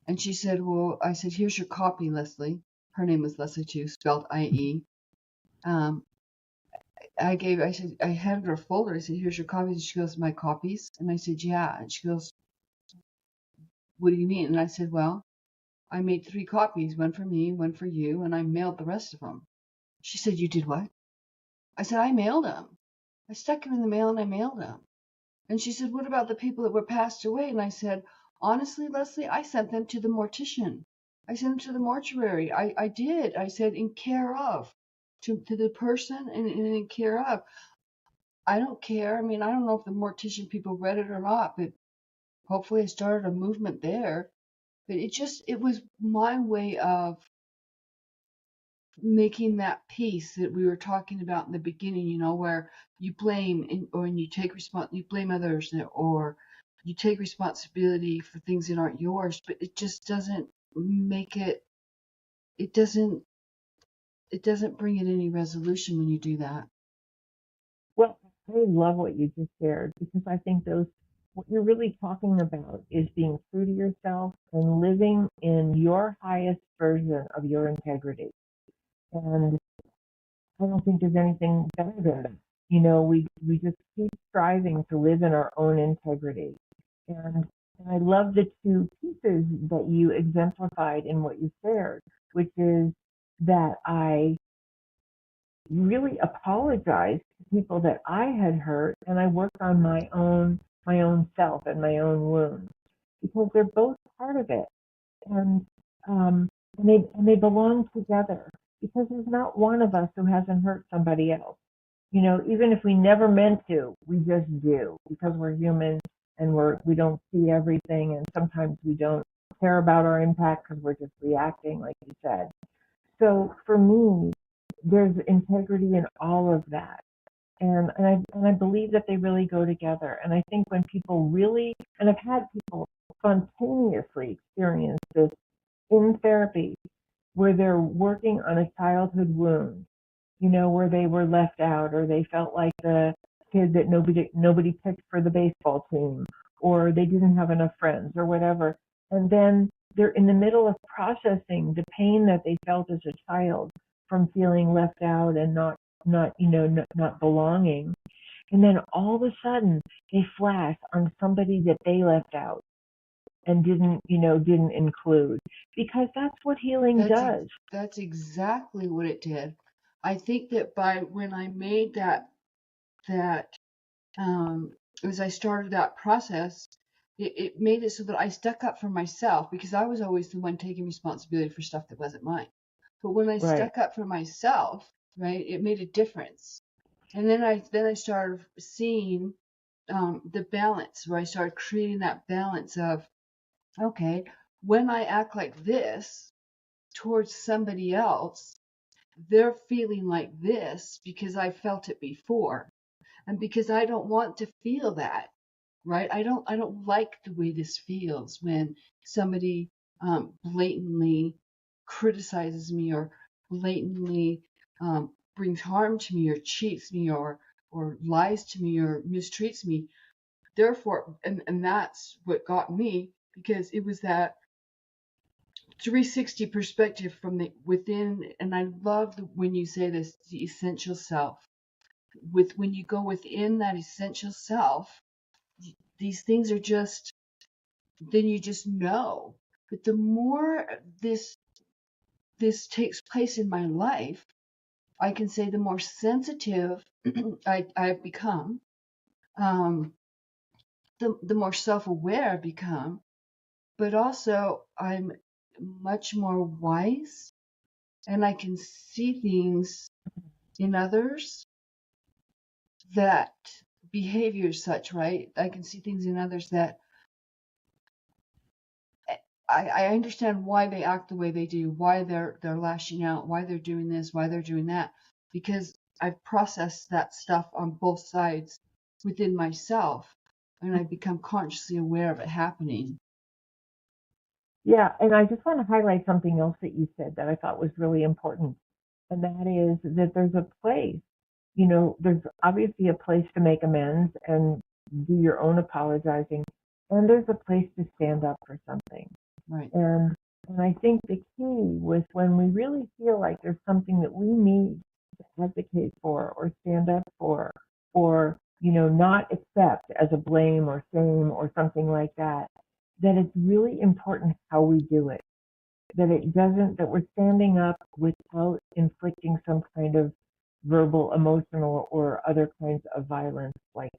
and she said, well, I said, here's your copy, Leslie. Her name was Leslie too, spelled IE. Um, I said, I handed her a folder. I said, here's your copies. And she goes, my copies? And I said, yeah. And she goes, what do you mean? And I said, well, I made 3 copies, one for me, one for you, and I mailed the rest of them. She said, you did what? I said, I mailed them. I stuck them in the mail and I mailed them. And she said, what about the people that were passed away? And I said, honestly, Leslie, I sent them to the mortician. I sent them to the mortuary. I did. I said, in care of, to the person and in care of. I don't care. I mean, I don't know if the mortician people read it or not, but hopefully I started a movement there. But it was my way of making that peace that we were talking about in the beginning, where you blame or you you blame others, or you take responsibility for things that aren't yours, but it just doesn't make it doesn't it doesn't bring it any resolution when you do that. Well, I love what you just shared because I think what you're really talking about is being true to yourself and living in your highest version of your integrity. And I don't think there's anything better than that. We just keep striving to live in our own integrity. And I love the 2 pieces that you exemplified in what you shared, which is that I really apologized to people that I had hurt, and I worked on my own self and my own wounds because they're both part of it, and they belong together because there's not one of us who hasn't hurt somebody else. Even if we never meant to, we just do because we're human and we don't see everything, and sometimes we don't care about our impact because we're just reacting, like you said. So for me, there's integrity in all of that. And I believe that they really go together. And I think when people really, and I've had people spontaneously experience this in therapy, where they're working on a childhood wound, where they were left out, or they felt like the kid that nobody picked for the baseball team, or they didn't have enough friends, or whatever. And then they're in the middle of processing the pain that they felt as a child from feeling left out and not belonging. And then all of a sudden they flash on somebody that they left out and didn't include, because that's what healing does. That's exactly what it did. I think that when I made that as I started that process, it made it so that I stuck up for myself, because I was always the one taking responsibility for stuff that wasn't mine. But when I Right. stuck up for myself, right, it made a difference. And then I started seeing the balance, where I started creating that balance of, okay, when I act like this towards somebody else, they're feeling like this because I felt it before, and because I don't want to feel that, right? I don't like the way this feels when somebody blatantly criticizes me, or blatantly brings harm to me, or cheats me, or lies to me, or mistreats me. Therefore, and that's what got me, because it was that 360 perspective from the within. And I love when you say this, the essential self. When you go within that essential self, these things are just, then you just know. But the more this takes place in my life, I can say the more sensitive I've become, the more self-aware I've become, but also I'm much more wise, and I can see things in others that behavior such, right? I can see things in others that I understand why they act the way they do, why they're lashing out, why they're doing this, why they're doing that, because I've processed that stuff on both sides within myself, and I've become consciously aware of it happening. Yeah, and I just want to highlight something else that you said that I thought was really important, and that is that there's a place, there's obviously a place to make amends and do your own apologizing, and there's a place to stand up for something. Right. And I think the key was when we really feel like there's something that we need to advocate for or stand up for, or not accept as a blame or shame or something like that, that it's really important how we do it. That we're standing up without inflicting some kind of verbal, emotional, or other kinds of violence, like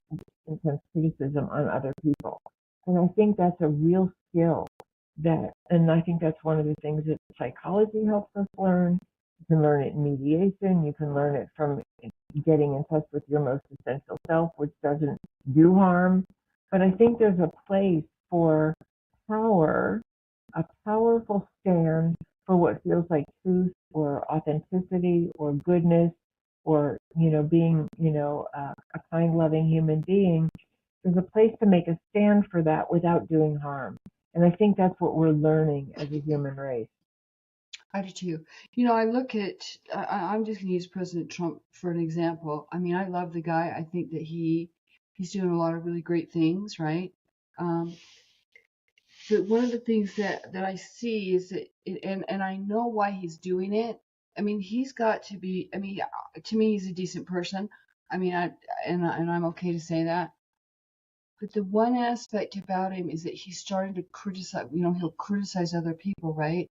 intense criticism on other people. And I think that's a real skill and I think that's one of the things that psychology helps us learn. You can learn it in mediation. You can learn it from getting in touch with your most essential self, which doesn't do harm. But I think there's a place for power, a powerful stand for what feels like truth or authenticity or goodness or, being, a kind, loving human being. There's a place to make a stand for that without doing harm. And I think that's what we're learning as a human race. I do too. I look at, I'm just going to use President Trump for an example. I mean, I love the guy. I think that he's doing a lot of really great things, right? Um, but one of the things that I see is that, and I know why he's doing it. I mean, he's got to be, I mean, to me, he's a decent person. I mean, and I'm okay to say that. But the one aspect about him is that he's starting to criticize, he'll criticize other people, right?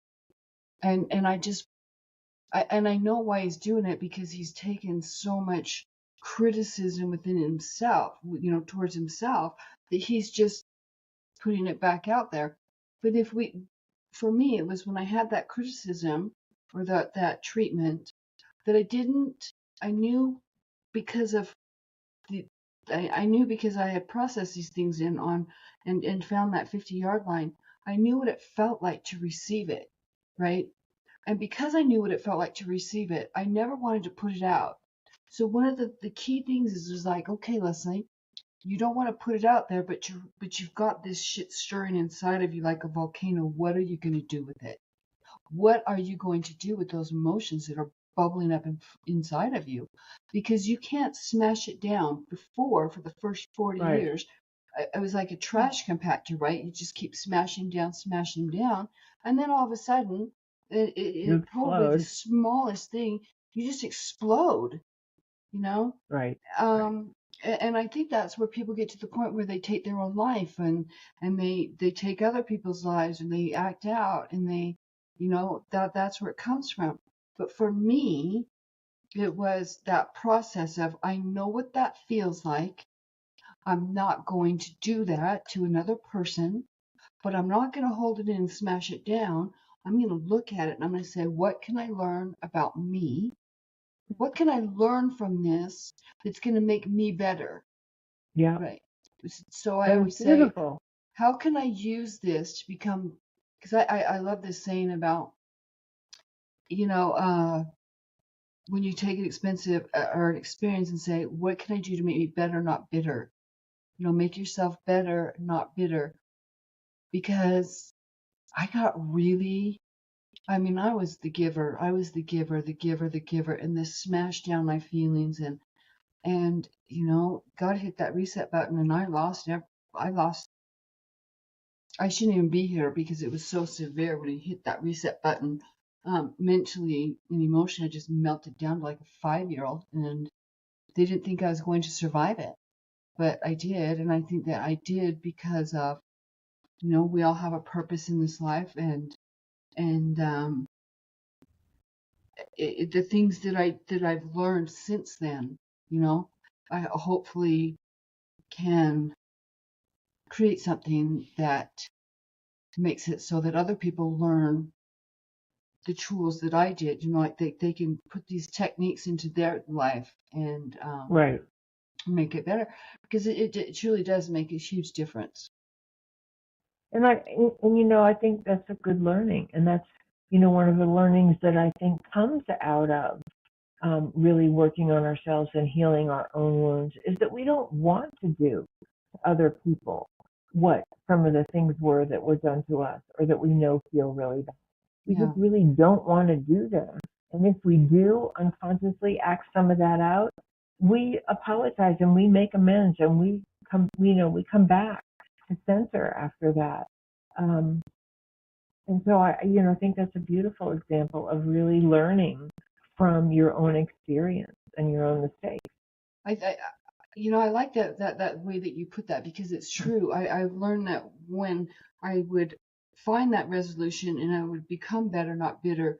And I know why he's doing it, because he's taken so much criticism within himself, towards himself, that he's just putting it back out there. But for me, it was when I had that criticism or that treatment that I knew because of I knew, because I had processed these things and found that 50-yard line. I knew what it felt like to receive it, right? And because I knew what it felt like to receive it, I never wanted to put it out. So one of the key things is like, okay, Leslie, you don't want to put it out there, but you've got this shit stirring inside of you like a volcano. What are you going to do with it? What are you going to do with those emotions that are bubbling up inside of you? Because you can't smash it down. For the first 40 Right. years, it was like a trash compactor, right? You just keep smashing them down. And then all of a sudden, probably the smallest thing, you just explode, Right. And I think that's where people get to the point where they take their own life, and they take other people's lives, and they act out, and that's where it comes from. But for me, it was that process of, I know what that feels like. I'm not going to do that to another person, but I'm not going to hold it in and smash it down. I'm going to look at it and I'm going to say, what can I learn about me? What can I learn from this that's going to make me better? Yeah. Right. So I That always was say, beautiful. how can I use this to become, because I love this saying about, when you take an expensive or an experience and say, what can I do to make me better, not bitter? Make yourself better, not bitter. Because I got really, I mean, I was the giver. I was the giver, the giver, the giver, and this smashed down my feelings, and God hit that reset button, and I lost. I shouldn't even be here because it was so severe when he hit that reset button. Mentally and emotionally, I just melted down like a 5-year-old, and they didn't think I was going to survive it, but I did, and I think that I did because of, we all have a purpose in this life, and the things that I've learned since then, I hopefully can create something that makes it so that other people learn the tools that I did. Like they can put these techniques into their life and Right. make it better, because it truly does make a huge difference. And I think that's a good learning, and that's one of the learnings that I think comes out of really working on ourselves and healing our own wounds is that we don't want to do to other people what some of the things were that were done to us or that we know feel really bad. We Yeah. just really don't want to do them. And if we do unconsciously act some of that out, we apologize and we make amends and we come back to center after that. And so I think that's a beautiful example of really learning from your own experience and your own mistakes. I like that way that you put that, because it's true. I've learned that when I would find that resolution and I would become better, not bitter,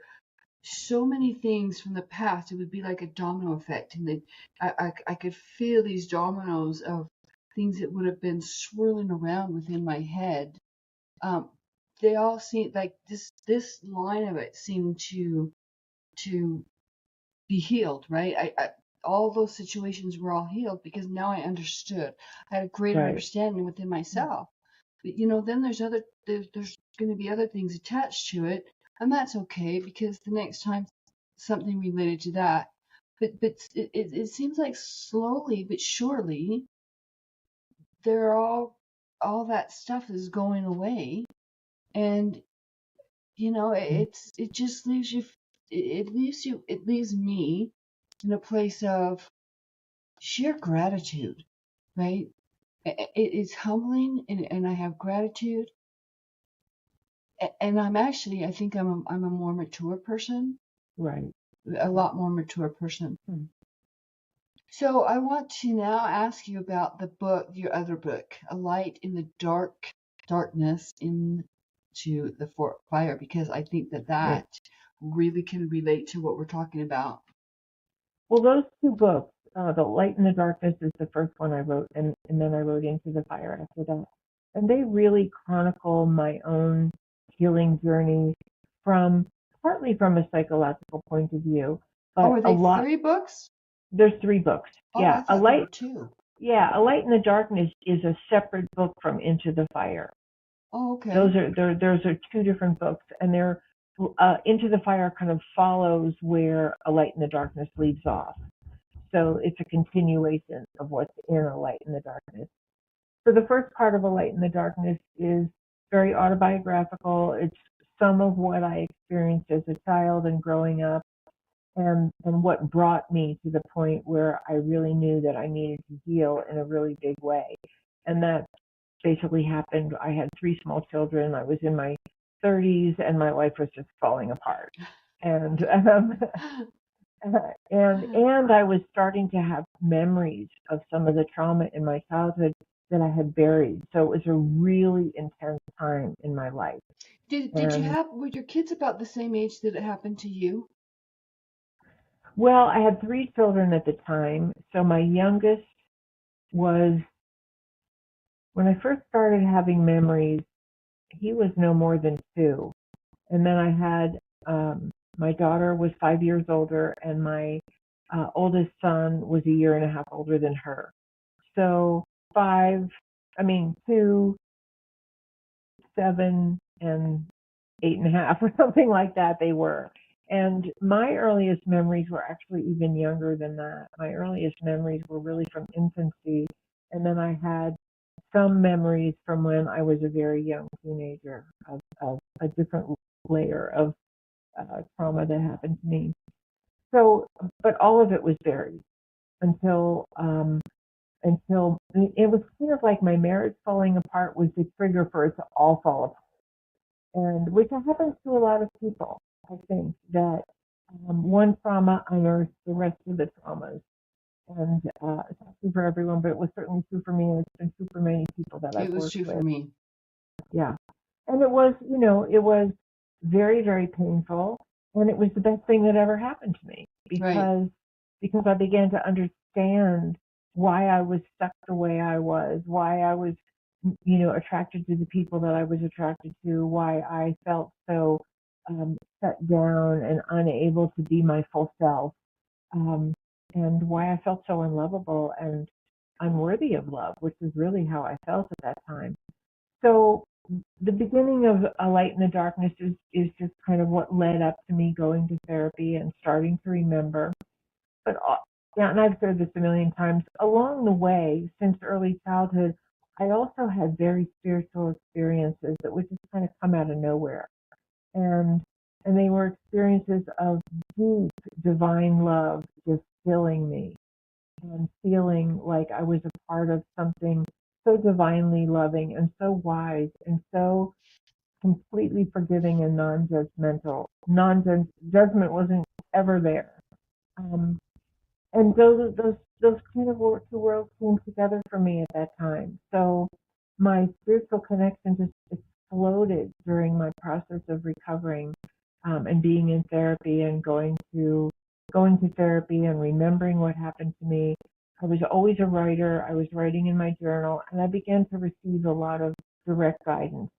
so many things from the past, it would be like a domino effect, and I could feel these dominoes of things that would have been swirling around within my head. They all seem like this line of it seemed to be healed, right? All those situations were all healed because now I understood. I had a greater Right. understanding within myself. But then there's going to be other things attached to it, and that's okay, because the next time something related to that. But it seems like slowly but surely they're all that stuff is going away, and it just leaves you. It leaves me in a place of sheer gratitude, right? It is humbling, and I have gratitude, and I think I'm a more mature person, Right. a lot more mature person. So I want to now ask you about the book, your other book, A Light in the Darkness into the Fire, because I think that really can relate to what we're talking about. Well, those two books, The Light in the Darkness is the first one I wrote, and then I wrote Into the Fire after that. And they really chronicle my own healing journey partly from a psychological point of view, but are they 3 books? There's 3 books. Oh, Yeah, I thought there were 2. Yeah, A Light in the Darkness is a separate book from Into the Fire. Oh, okay. Those are 2 different books, and they're Into the Fire kind of follows where A Light in the Darkness leaves off. So it's a continuation of what's in A Light in the Darkness. So the first part of A Light in the Darkness is very autobiographical. It's some of what I experienced as a child and growing up, and what brought me to the point where I really knew that I needed to heal in a really big way. And that basically happened. I had 3 small children. I was in my 30s, and my life was just falling apart. And and I was starting to have memories of some of the trauma in my childhood that I had buried. So it was a really intense time in my life. Were your kids about the same age that it happened to you? Well, I had 3 children at the time. So my youngest was, when I first started having memories, he was no more than 2. And then I had, my daughter was 5 years older, and my oldest son was a year and a half older than her. So 2, 7, and 8.5, or something like that they were. And my earliest memories were actually even younger than that. My earliest memories were really from infancy, and then I had some memories from when I was a very young teenager of a different layer of trauma that happened to me. So, but all of it was buried until it was kind of like my marriage falling apart was the trigger for it to all fall apart. And which happens to a lot of people. I think that one trauma unearths the rest of the traumas. And it's not true for everyone, but it was certainly true for me, and it's been true for many people that I've worked with. It was true for me. Yeah. And it was very, very painful. And it was the best thing that ever happened to me, because I began to understand why I was stuck the way I was, why I was attracted to the people that I was attracted to, why I felt so shut down and unable to be my full self, um, and why I felt so unlovable and unworthy of love, which is really how I felt at that time. So the beginning of A Light in the Darkness is just kind of what led up to me going to therapy and starting to remember. But yeah, and I've said this a million times, along the way, since early childhood, I also had very spiritual experiences that would just kind of come out of nowhere. And and they were experiences of deep divine love just filling me and feeling like I was a part of something so divinely loving and so wise and so completely forgiving and non-judgmental. Non-judgment wasn't ever there. Um, and those kind of two worlds came together for me at that time. So my spiritual connection just exploded during my process of recovering, and being in therapy and going to therapy and remembering what happened to me. I was always a writer. I was writing in my journal, and I began to receive a lot of direct guidance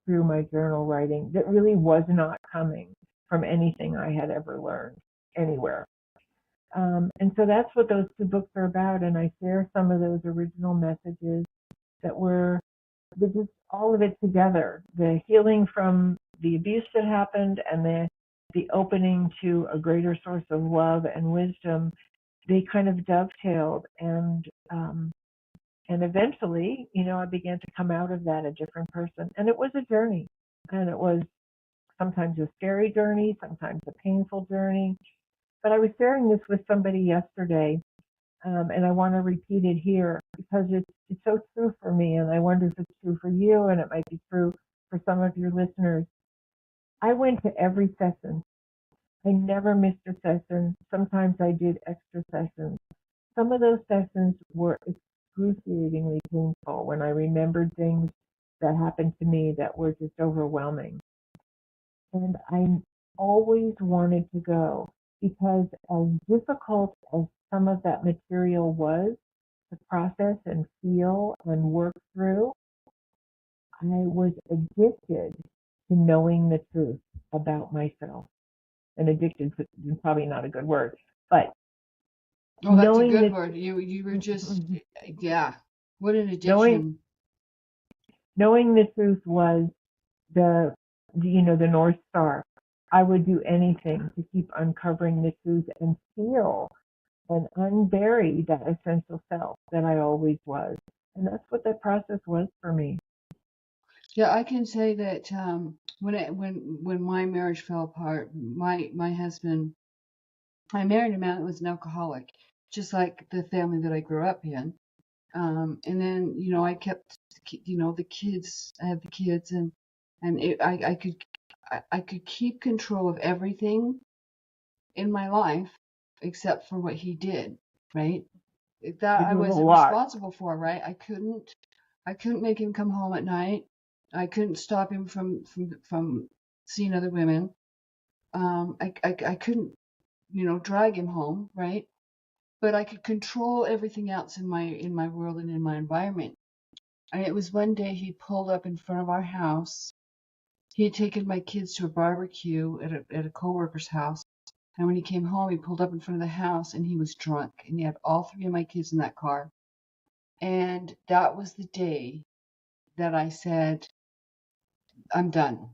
through my journal writing that really was not coming from anything I had ever learned anywhere. And so that's what those two books are about. And I share some of those original messages that were just all of it together. The healing from the abuse that happened and the opening to a greater source of love and wisdom, they kind of dovetailed. And eventually, I began to come out of that a different person. And it was a journey. And it was sometimes a scary journey, sometimes a painful journey. But I was sharing this with somebody yesterday, and I want to repeat it here because it's so true for me, and I wonder if it's true for you, and it might be true for some of your listeners. I went to every session. I never missed a session. Sometimes I did extra sessions. Some of those sessions were excruciatingly painful when I remembered things that happened to me that were just overwhelming. And I always wanted to go because as difficult as some of that material was to process and feel and work through, I was addicted to knowing the truth about myself. And addicted is probably not a good word, but Oh, that's a knowing good that word. You were just, yeah. What an knowing addiction. knowing the truth was the the North Star. I would do anything to keep uncovering the truth and feel and unbury that essential self that I always was. And that's what that process was for me. Yeah, I can say that when my marriage fell apart, my husband, I married a man that was an alcoholic, just like the family that I grew up in. And then, I kept, the kids. I had the kids, and I could keep control of everything in my life except for what he did, right? That Which I was a wasn't lot. responsible for, right? I couldn't make him come home at night. I couldn't stop him from seeing other women. I couldn't, drag him home, right? But I could control everything else in my world and in my environment. And it was one day he pulled up in front of our house. He had taken my kids to a barbecue at a coworker's house. And when he came home, he pulled up in front of the house and he was drunk. And he had all three of my kids in that car. And that was the day that I said, I'm done.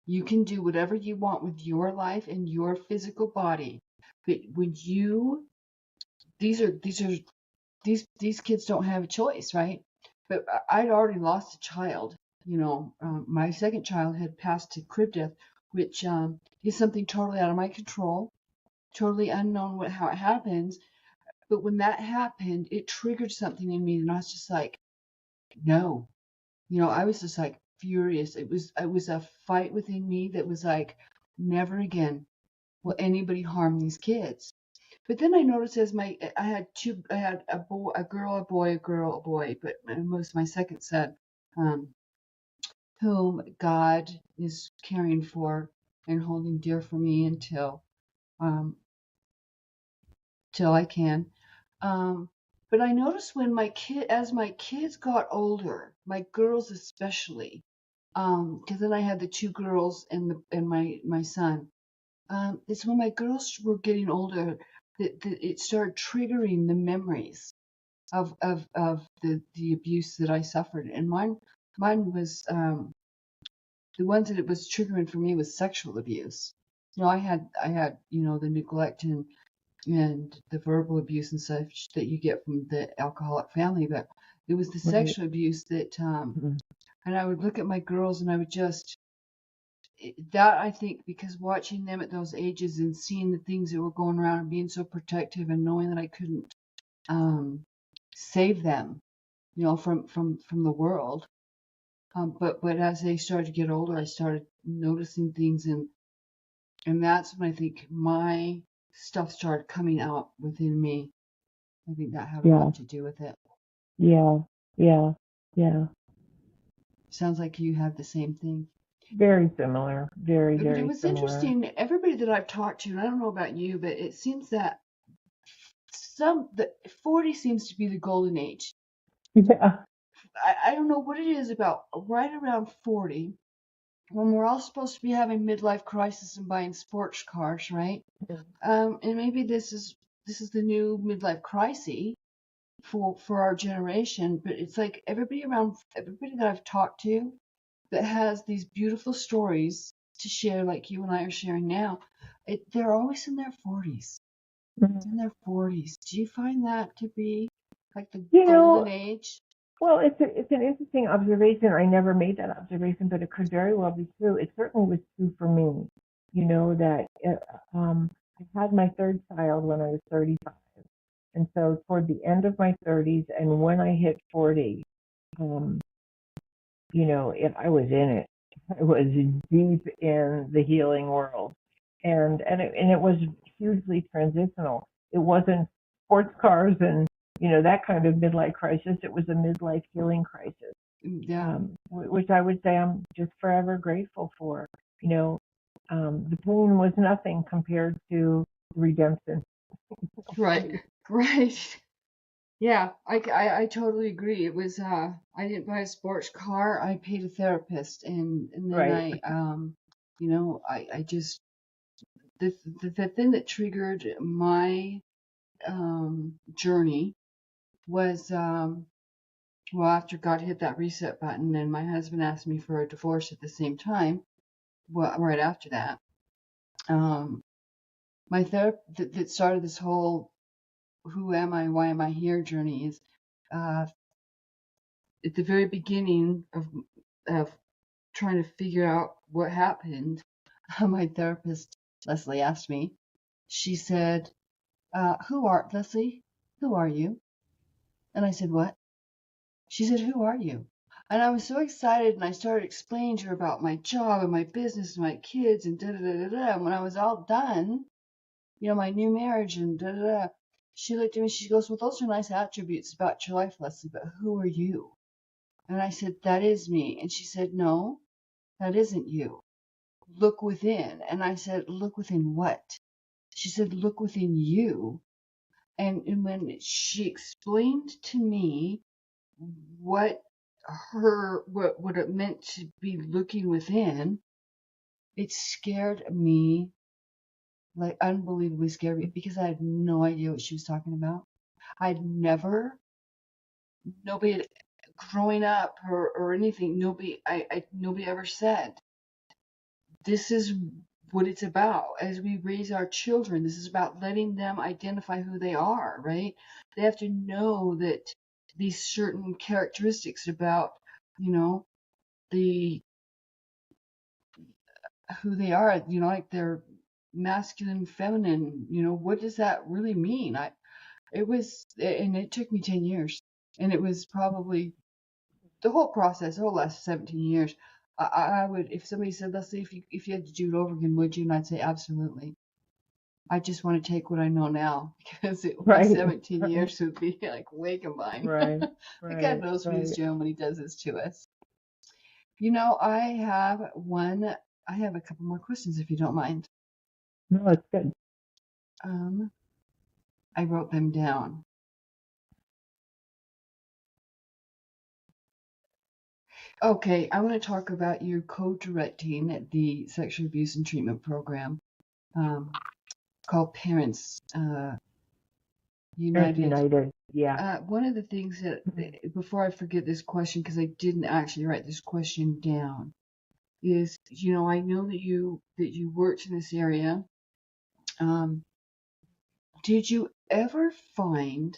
You can do whatever you want with your life and your physical body. But when these are, these kids don't have a choice, right? But I'd already lost a child. My second child had passed to crib death, which is something totally out of my control, totally unknown how it happens. But when that happened, it triggered something in me, and I was just like, no. I was just like furious. It was a fight within me that was like, never again will anybody harm these kids. But then I noticed I had a boy, a girl, a boy, a girl, a boy, but most my second son, um, whom God is caring for and holding dear for me um, till I can. Um, But I noticed when as my kids got older, my girls especially, because then I had the two girls and my son. It's when my girls were getting older that it started triggering the memories of the abuse that I suffered, and mine was the ones that it was triggering for me was sexual abuse. I had the neglect and the verbal abuse and such that you get from the alcoholic family, but it was the Right. sexual abuse that Mhm. and I would look at my girls and I would just that I think because watching them at those ages and seeing the things that were going around and being so protective and knowing that I couldn't um, save them, from the world. But as they started to get older, I started noticing things, and that's when I think my stuff started coming out within me. I think that had a Yeah. lot to do with it. Yeah. Yeah. Yeah. Sounds like you had the same thing. Very similar. Very, But it very was similar. interesting. Everybody that I've talked to, and I don't know about you, but it seems that the 40 seems to be the golden age. Yeah. I don't know what it is about right around 40 when we're all supposed to be having midlife crisis and buying sports cars, right? And maybe this is the new midlife crisis for our generation, but it's like everybody that I've talked to that has these beautiful stories to share, like you and I are sharing now, they're always in their 40s. In Mhm. their 40s. Do you find that to be like the You golden know, age? well, it's an interesting observation. I never made that observation, but it could very well be true. It certainly was true for me. That I had my third child when I was 35, and so toward the end of my 30s, and when I hit 40, um, I was in it. I was deep in the healing world, and it was hugely transitional. It wasn't sports cars and that kind of midlife crisis. It was a midlife healing crisis, Yeah, which I would say I'm just forever grateful for. You know, the pain was nothing compared to redemption. right, right. Yeah, I totally agree. It was I didn't buy a sports car. I paid a therapist, and then Right. I just the thing that triggered my journey was well, after God hit that reset button and my husband asked me for a divorce at the same time, well, right after that, um, my therapist that started this whole who am I, why am I here journey is uh, at the very beginning of trying to figure out what happened. My therapist, Leslie, asked me, she said, Leslie, who are you? And I said, what? She said, who are you? And I was so excited and I started explaining to her about my job and my business and my kids and da da da da da. And when I was all done, my new marriage and da da da, she looked at me, she goes, well, those are nice attributes about your life, Leslie, but who are you? And I said, that is me. And she said, no, that isn't you. Look within. And I said, look within what? She said, look within you. And when she explained to me what what it meant to be looking within, it scared me, like unbelievably scared me, because I had no idea what she was talking about. I'd never, nobody had, growing up or anything, nobody ever said, this is what it's about as we raise our children. This is about letting them identify who they are, right? They have to know that these certain characteristics about, you know, the who they are, like they're masculine, feminine, what does that really mean? And it took me 10 years. And it was probably the whole process, the whole last 17 years. I would, if somebody said, Leslie, if you had to do it over again, would you? And I'd say, absolutely. I just want to take what I know now because my Right. 17 Right. years would be like way combined. Right. But God Right. knows what He's Right. doing when He does this to us. I have a couple more questions if you don't mind. No, it's good. Um, I wrote them down. Okay, I want to talk about your co-directing the sexual abuse and treatment program um, called Parents Parents United. United, yeah. One of the things that, before I forget this question, because I didn't actually write this question down, is, I know that you worked in this area. Um, did you ever find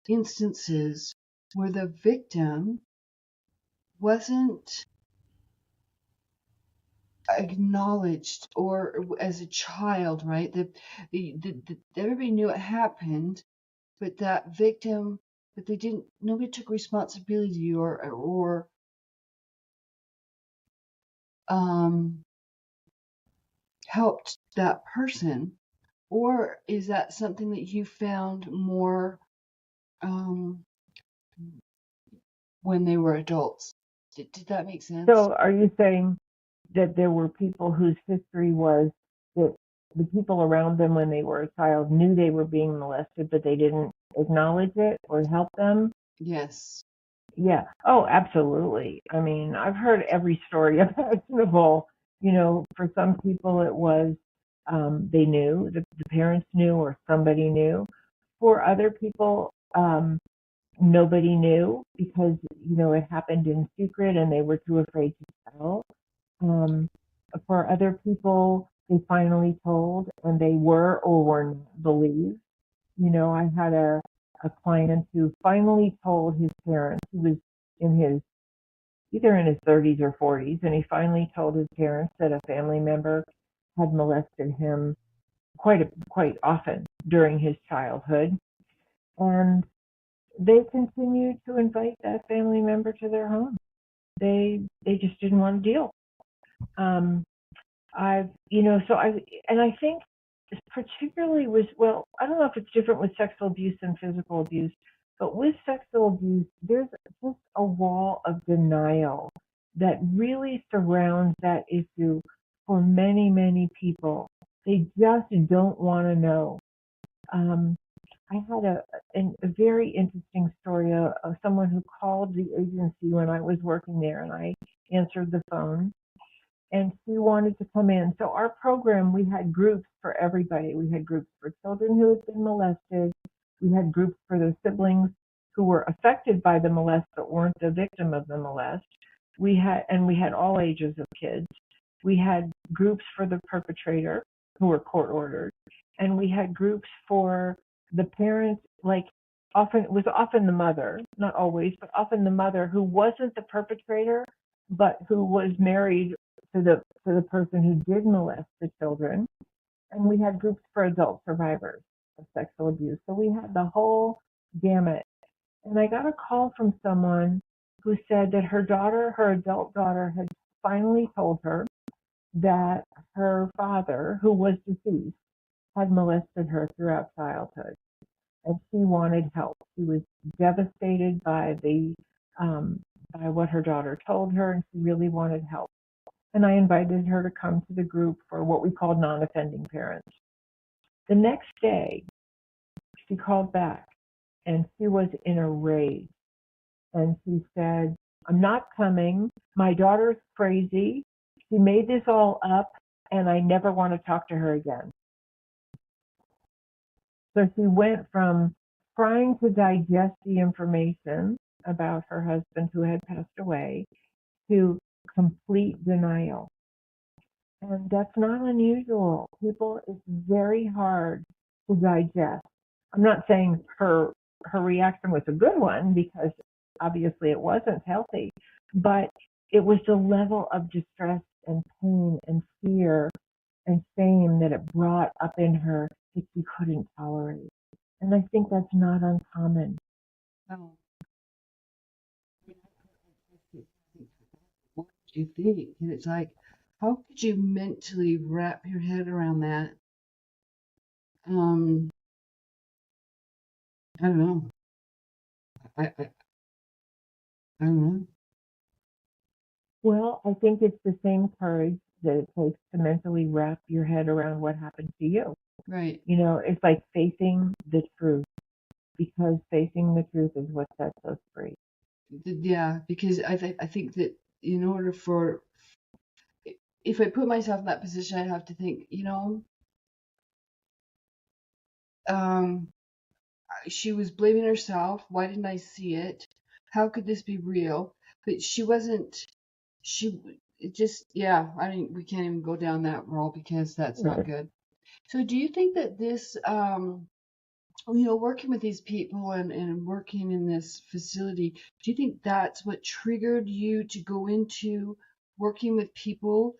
instances where the victim wasn't acknowledged, or as a child, right? Everybody knew it happened, but that victim, but nobody took responsibility or um, helped that person? Or is that something that you found more um, when they were adults? Did that make sense? So are you saying that there were people whose history was that the people around them when they were a child knew they were being molested, but they didn't acknowledge it or help them? Yes. Yeah. Oh, absolutely. I mean, I've heard every story imaginable. For some people it was they knew, the parents knew, or somebody knew. For other people, nobody knew because, it happened in secret and they were too afraid to tell. Um, for other people, they finally told and they were or were not believed. I had a client who finally told his parents. He was in his either in his 30s or 40s, and he finally told his parents that a family member had molested him quite often during his childhood, and they continued to invite that family member to their home. They just didn't want to deal. Um, I've, so I think particularly with, well, I don't know if it's different with sexual abuse and physical abuse, but with sexual abuse, there's just a wall of denial that really surrounds that issue for many, many people. They just don't want to know. Um, I had a very interesting story of someone who called the agency when I was working there, and I answered the phone and she wanted to come in. So our program, we had groups for everybody. We had groups for children who had been molested. We had groups for their siblings who were affected by the molest but weren't the victim of the molest. We had all ages of kids. We had groups for the perpetrator who were court ordered, and we had groups for the parents. Like often, it was often the mother, not always, but often the mother who wasn't the perpetrator, but who was married to the person who did molest the children. And we had groups for adult survivors of sexual abuse. So we had the whole gamut. And I got a call from someone who said that her adult daughter, had finally told her that her father, who was deceased, had molested her throughout childhood. And she wanted help. She was devastated by what her daughter told her, and she really wanted help. And I invited her to come to the group for what we called non-offending parents. The next day, she called back and she was in a rage. And she said, "I'm not coming. My daughter's crazy. She made this all up and I never want to talk to her again." So she went from trying to digest the information about her husband who had passed away to complete denial. And that's not unusual. It's very hard to digest. I'm not saying her reaction was a good one because obviously it wasn't healthy, but it was the level of distress and pain and fear and shame that it brought up in her that she couldn't tolerate. And I think that's not uncommon. Oh, what did you think? And it's like, how could you mentally wrap your head around that? Um, I don't know. I don't know. Well, I think it's the same courage that it takes to mentally wrap your head around what happened to you. Right. It's like facing the truth, because facing the truth is what sets us free. Yeah, because I think that in order for, if I put myself in that position, I'd have to think, um, she was blaming herself. Why didn't I see it? How could this be real? But she wasn't. She it just yeah. I mean, we can't even go down that road because that's not Right. good. So, do you think that this, working with these people and working in this facility, do you think that's what triggered you to go into working with people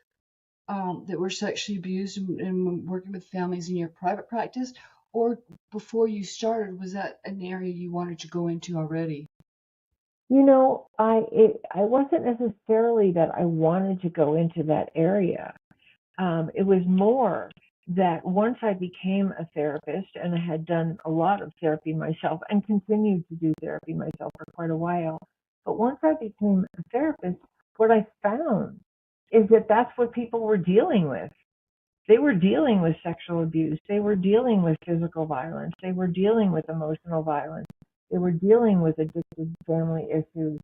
that were sexually abused and working with families in your private practice? Or before you started, was that an area you wanted to go into already? I wasn't necessarily that I wanted to go into that area. It was more that once I became a therapist, and I had done a lot of therapy myself and continued to do therapy myself for quite a while, but once I became a therapist, what I found is that that's what people were dealing with. They were dealing with sexual abuse. They were dealing with physical violence. They were dealing with emotional violence. They were dealing with addicted family issues,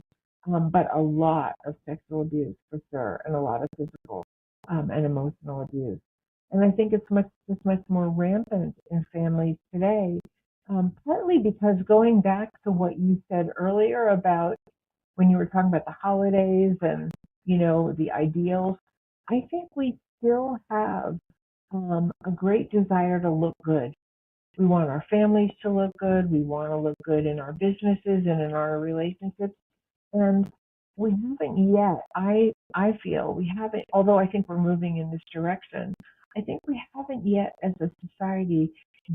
but a lot of sexual abuse for sure, and a lot of physical and emotional abuse. And I think it's much more rampant in families today, partly because going back to what you said earlier about when you were talking about the holidays and the ideals, I think we still have a great desire to look good. We want our families to look good. We want to look good in our businesses and in our relationships. And we haven't yet. I feel we haven't. Although I think we're moving in this direction, I think we haven't yet, as a society,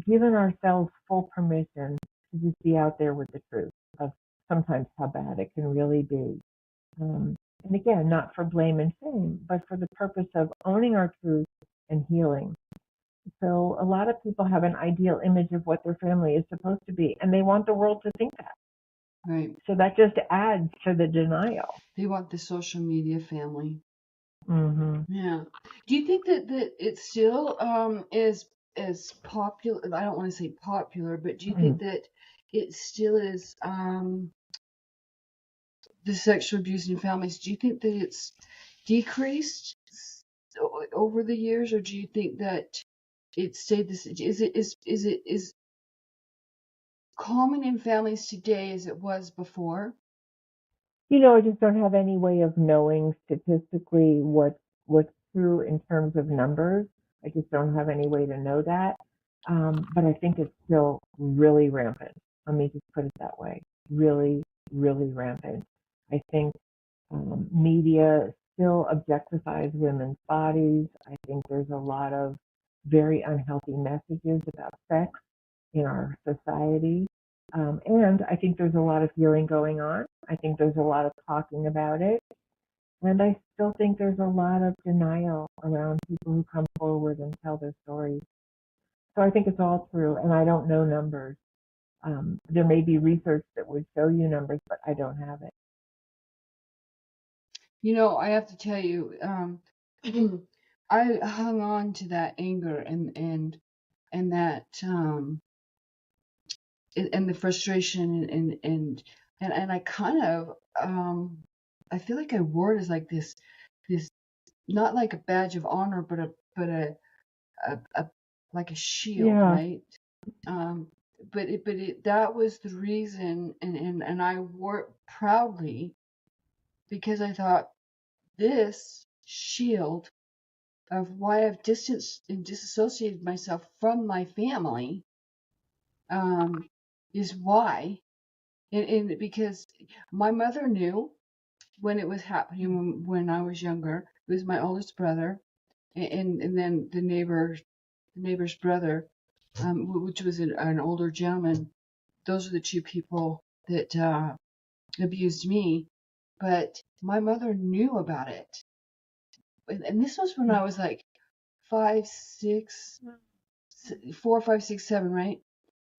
given ourselves full permission to just be out there with the truth of sometimes how bad it can really be. Um, and again, not for blame and shame, but for the purpose of owning our truth and healing. So a lot of people have an ideal image of what their family is supposed to be, and they want the world to think that. Right. So that just adds to the denial. They want the social media family. Mm-hmm. Yeah. Do you think that it still is as popular? I don't want to say popular, but do you think that it still is the sexual abuse in families? Do you think that it's decreased over the years, or do you think that it stayed this? Is common in families today as it was before? I just don't have any way of knowing statistically what's true in terms of numbers. I just don't have any way to know that. But I think it's still really rampant. Let me just put it that way. Really, really rampant. I think media still objectifies women's bodies. I think there's a lot of very unhealthy messages about sex in our society. And I think there's a lot of healing going on. I think there's a lot of talking about it. And I still think there's a lot of denial around people who come forward and tell their stories. So I think it's all true. And I don't know numbers. There may be research that would show you numbers, but I don't have it. I have to tell you, I hung on to that anger and that and the frustration and I kind of I feel like I wore it as like this not like a badge of honor, but a like a shield, Yeah. right? Um, but that was the reason, and I wore it proudly because I thought this shield of why I've distanced and disassociated myself from my family is why. And because my mother knew when it was happening when I was younger. It was my oldest brother, and then the neighbor's brother, which was an older gentleman. Those are the two people that abused me. But my mother knew about it, and this was when I was like 5, 6, 4, 5, 6, 7, right?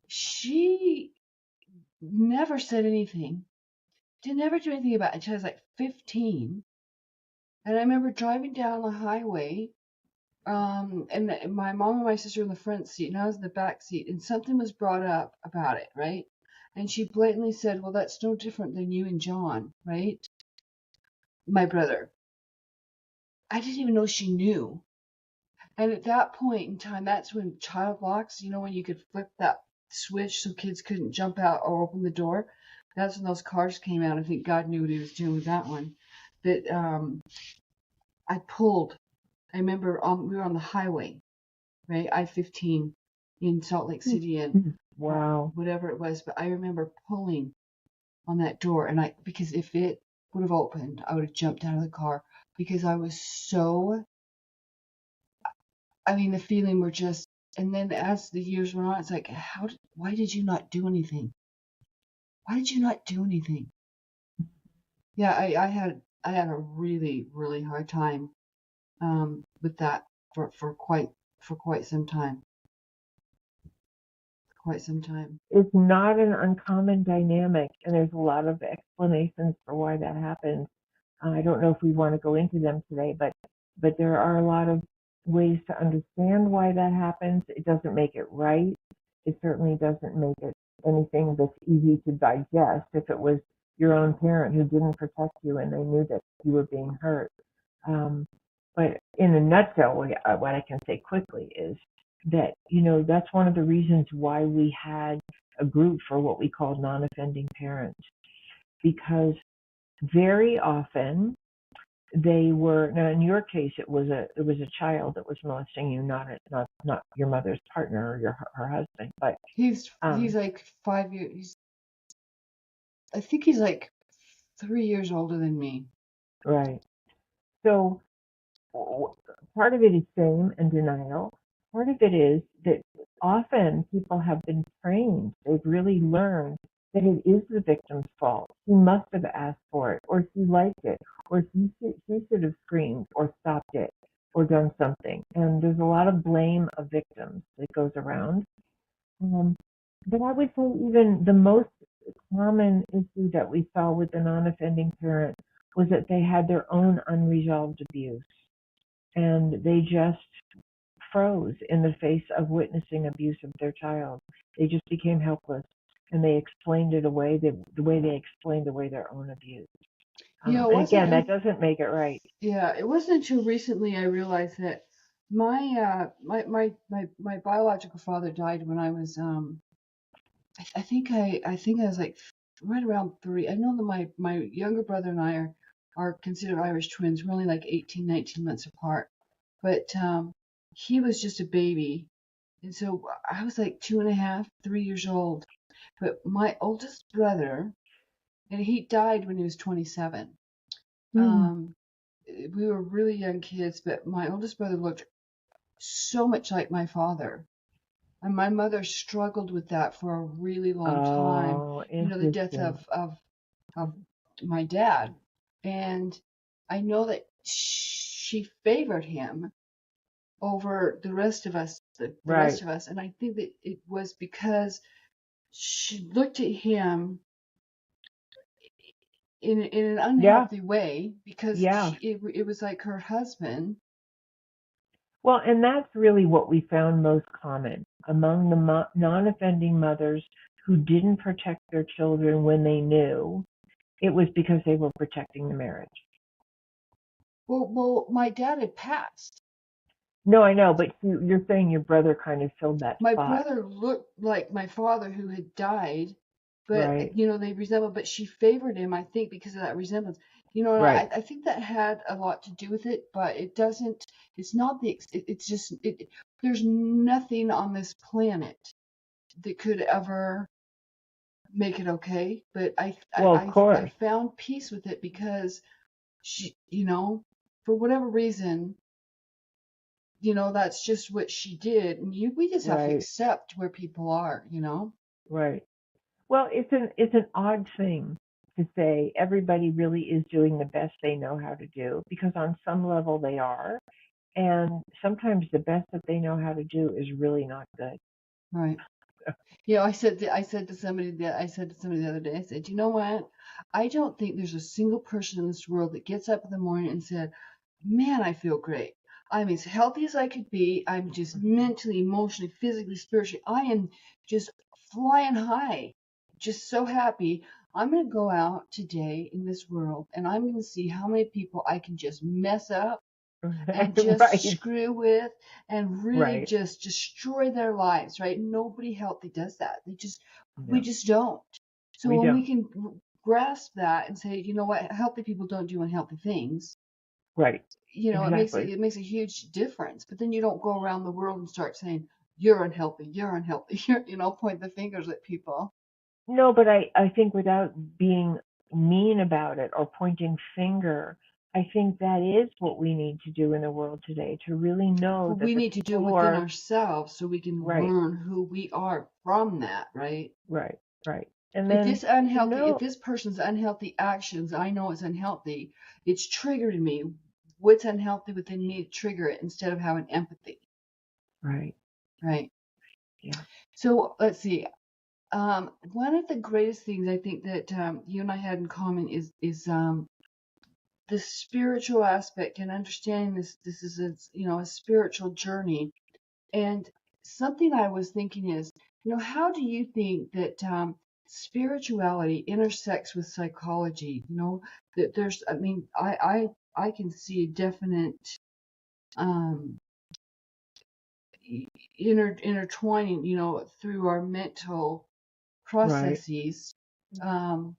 She never said anything. Did never do anything about it until I was like 15. And I remember driving down the highway, and my mom and my sister were in the front seat, and I was in the back seat, and something was brought up about it, right? And she blatantly said, "Well, that's no different than you and John, right?" my brother. I didn't even know she knew. And at that point in time, that's when child locks, when you could flip that switch so kids couldn't jump out or open the door. That's when those cars came out. I think God knew what he was doing with that one. That I pulled. I remember we were on the highway, right? I-15 in Salt Lake City and Wow. whatever it was. But I remember pulling on that door, and because if it would have opened, I would have jumped out of the car because I was so. I mean, the feeling were just, and then as the years went on, it's like, why did you not do anything? Why did you not do anything? Yeah, I had a really, really hard time with that for quite some time. Quite some time. It's not an uncommon dynamic, and there's a lot of explanations for why that happens. I don't know if we want to go into them today, but there are a lot of ways to understand why that happens. It doesn't make it right. It certainly doesn't make it anything that's easy to digest if it was your own parent who didn't protect you and they knew that you were being hurt. But in a nutshell, what I can say quickly is that, that's one of the reasons why we had a group for what we call non-offending parents, because very often they were, now in your case, it was a child that was molesting you, not your mother's partner or her husband, but he's like 5 years. I think he's like 3 years older than me. Right. So part of it is shame and denial. Part of it is that often people have been trained, they've really learned that it is the victim's fault. He must have asked for it, or she liked it, or she should have screamed or stopped it or done something. And there's a lot of blame of victims that goes around. But I would say even the most common issue that we saw with the non-offending parent was that they had their own unresolved abuse, and they just froze in the face of witnessing abuse of their child. They just became helpless, and they explained it away the way they explained away their own abuse. And again, that doesn't make it right. Yeah, it wasn't until recently I realized that my biological father died when I was I think I was like right around 3. I know that my younger brother and I are considered Irish twins. We're only like 18, 19 months apart. But he was just a baby. And so I was like 2.5, 3 years old. But my oldest brother, and he died when he was 27. We were really young kids, but my oldest brother looked so much like my father. And my mother struggled with that for a really long time. The death of my dad. And I know that she favored him over the rest of us, rest of us. And I think that it was because she looked at him in an unhealthy way, because it was like her husband. Well, and that's really what we found most common among the non-offending mothers who didn't protect their children when they knew. It was because they were protecting the marriage. Well, my dad had passed. No, I know, but you're saying your brother kind of filled that spot. My brother looked like my father who had died, but they resembled. But she favored him, I think, because of that resemblance. I think that had a lot to do with it, but it doesn't. It's not it's just there's nothing on this planet that could ever make it okay. But I found peace with it because she, for whatever reason, that's just what she did, and we just have to accept where people are, Right. Well, it's an odd thing to say everybody really is doing the best they know how to do, because on some level they are, and sometimes the best that they know how to do is really not good. Right. I said to somebody the other day, I said, you know what? I don't think there's a single person in this world that gets up in the morning and said, man, I feel great. I'm as healthy as I could be. I'm just mentally, emotionally, physically, spiritually. I am just flying high. Just so happy. I'm going to go out today in this world and I'm going to see how many people I can just mess up and just Right, screw with and really right. just destroy their lives, right? Nobody healthy does that. We No, just don't. So we when we don't. can grasp that and say, you know what, healthy people don't do unhealthy things, Right, it exactly. makes a huge difference. But then you don't go around the world and start saying, you're unhealthy, point the fingers at people. No, but I think without being mean about it or pointing finger, I think that is what we need to do in the world today to really know But that we the need to do people it who within are ourselves so we can right, learn who we are from that, right? right, right. And If then this to unhealthy, if know, this person's unhealthy actions, I know it's unhealthy, it's triggered me. What's unhealthy within me to trigger it instead of having empathy, right, right? yeah, So let's see. One of the greatest things I think that you and I had in common is the spiritual aspect and understanding this is a spiritual journey. And something I was thinking is, how do you think that spirituality intersects with psychology? That there's, I mean, I can see a definite um, intertwining, through our mental right. processes. Um,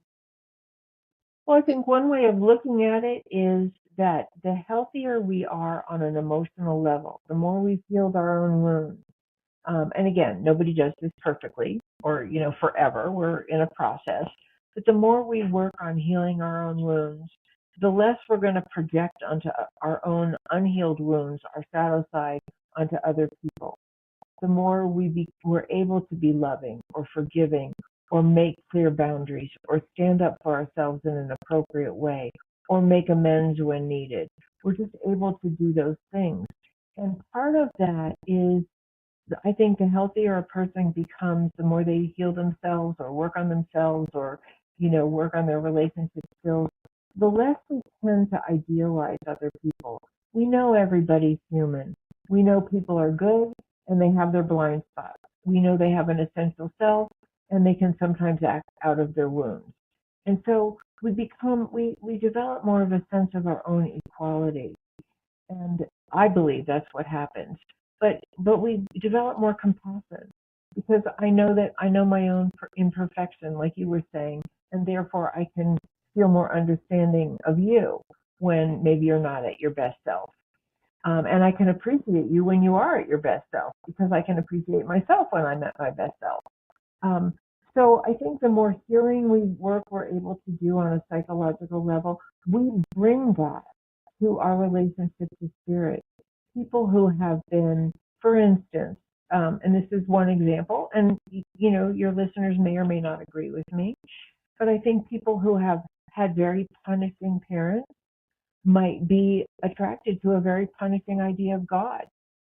Well, I think one way of looking at it is that the healthier we are on an emotional level, the more we've healed our own wounds. And again, nobody does this perfectly or, forever. We're in a process. But the more we work on healing our own wounds, the less we're going to project onto our own unhealed wounds, our shadow side, onto other people. The more we're able to be loving or forgiving or make clear boundaries or stand up for ourselves in an appropriate way or make amends when needed. We're just able to do those things. And part of that is I think the healthier a person becomes, the more they heal themselves or work on themselves or, work on their relationship skills, the less we tend to idealize other people. We know everybody's human. We know people are good and they have their blind spots. We know they have an essential self and they can sometimes act out of their wounds. And so we develop more of a sense of our own equality. And I believe that's what happens. But we develop more compassion because I know my own imperfection, like you were saying, and therefore I can feel more understanding of you when maybe you're not at your best self. And I can appreciate you when you are at your best self because I can appreciate myself when I'm at my best self. Um, so I think the more healing we're able to do on a psychological level, we bring that to our relationship to spirit. People who have been, for instance, and this is one example, and your listeners may or may not agree with me, but I think people who have had very punishing parents might be attracted to a very punishing idea of God.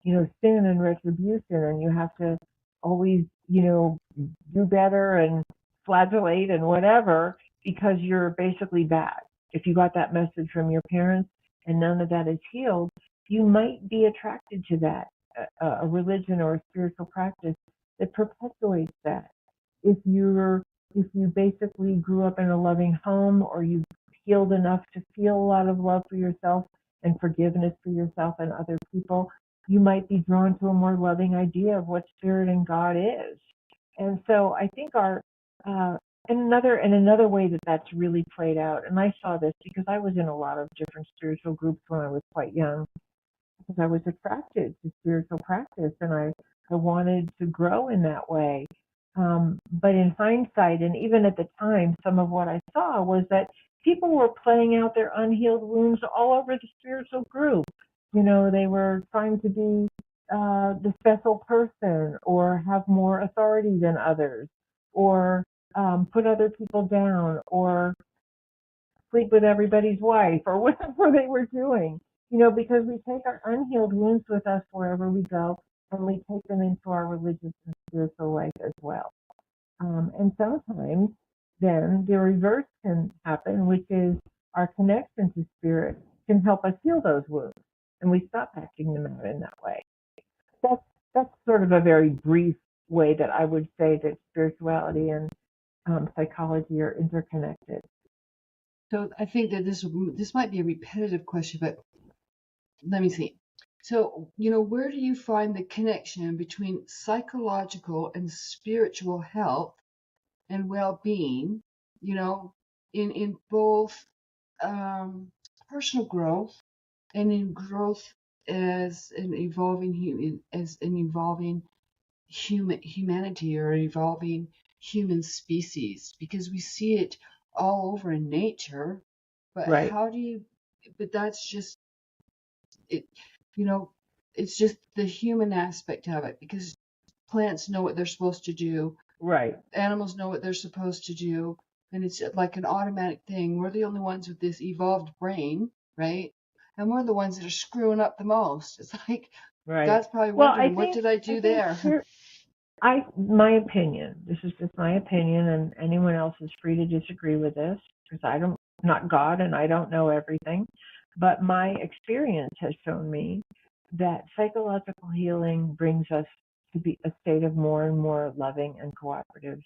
Sin and retribution, and you have to always, do better and flagellate and whatever because you're basically bad. If you got that message from your parents and none of that is healed, you might be attracted to that, a religion or a spiritual practice that perpetuates that. If you're if you basically grew up in a loving home or you healed enough to feel a lot of love for yourself and forgiveness for yourself and other people, you might be drawn to a more loving idea of what spirit and God is. And so I think uh, another way that that's really played out, and I saw this because I was in a lot of different spiritual groups when I was quite young, because I was attracted to spiritual practice and I wanted to grow in that way. But in hindsight, and even at the time, some of what I saw was that people were playing out their unhealed wounds all over the spiritual group. They were trying to be the special person or have more authority than others or put other people down or sleep with everybody's wife or whatever they were doing, because we take our unhealed wounds with us wherever we go and we take them into our religious and spiritual life as well. And sometimes then the reverse can happen, which is our connection to spirit can help us heal those wounds and we stop acting them out in that way. That's, that's sort of a very brief way that I would say that spirituality and psychology are interconnected. So I think that this might be a repetitive question, but let me see. So, where do you find the connection between psychological and spiritual health and well-being, you know, in both personal growth and in growth as an evolving humanity or evolving human species? Because we see it all over in nature, but Right, that's just it, you know, it's just the human aspect of it, because plants know what they're supposed to do, right, animals know what they're supposed to do, and it's like an automatic thing. We're the only ones with this evolved brain, right? And we're the ones that are screwing up the most. It's like right. God's probably Well, wondering, what did I I do think there? here, my opinion, this is just my opinion, and anyone else is free to disagree with this because not God and I don't know everything. But my experience has shown me that psychological healing brings us to be a state of more and more loving and cooperative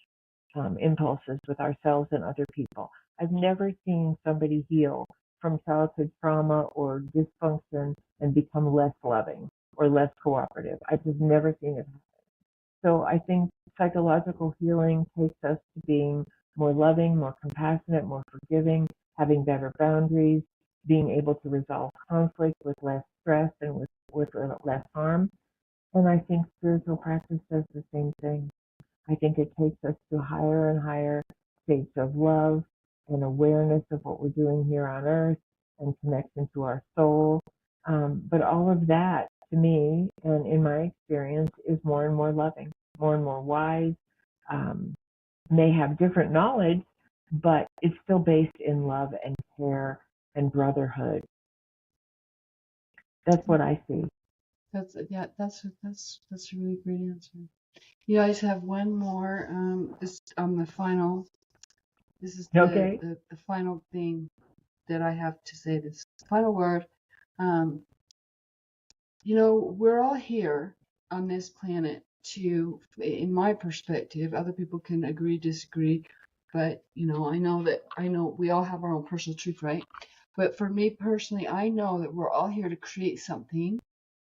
impulses with ourselves and other people. I've never seen somebody heal from childhood trauma or dysfunction and become less loving or less cooperative. I've just never seen it. So I think psychological healing takes us to being more loving, more compassionate, more forgiving, having better boundaries, being able to resolve conflict with less stress and with less harm. And I think spiritual practice does the same thing. I think it takes us to higher and higher states of love and awareness of what we're doing here on earth and connection to our soul. But all of that, to me, and in my experience, is more and more loving, more and more wise, um, may have different knowledge, but it's still based in love and care and brotherhood. That's what I see. That's a really great answer. I just have one more. This the final. This is Okay. the final thing that I have to say. This final word. Um, we're all here on this planet to, in my perspective, other people can agree, disagree, but I know we all have our own personal truth, right? But for me personally, I know that we're all here to create something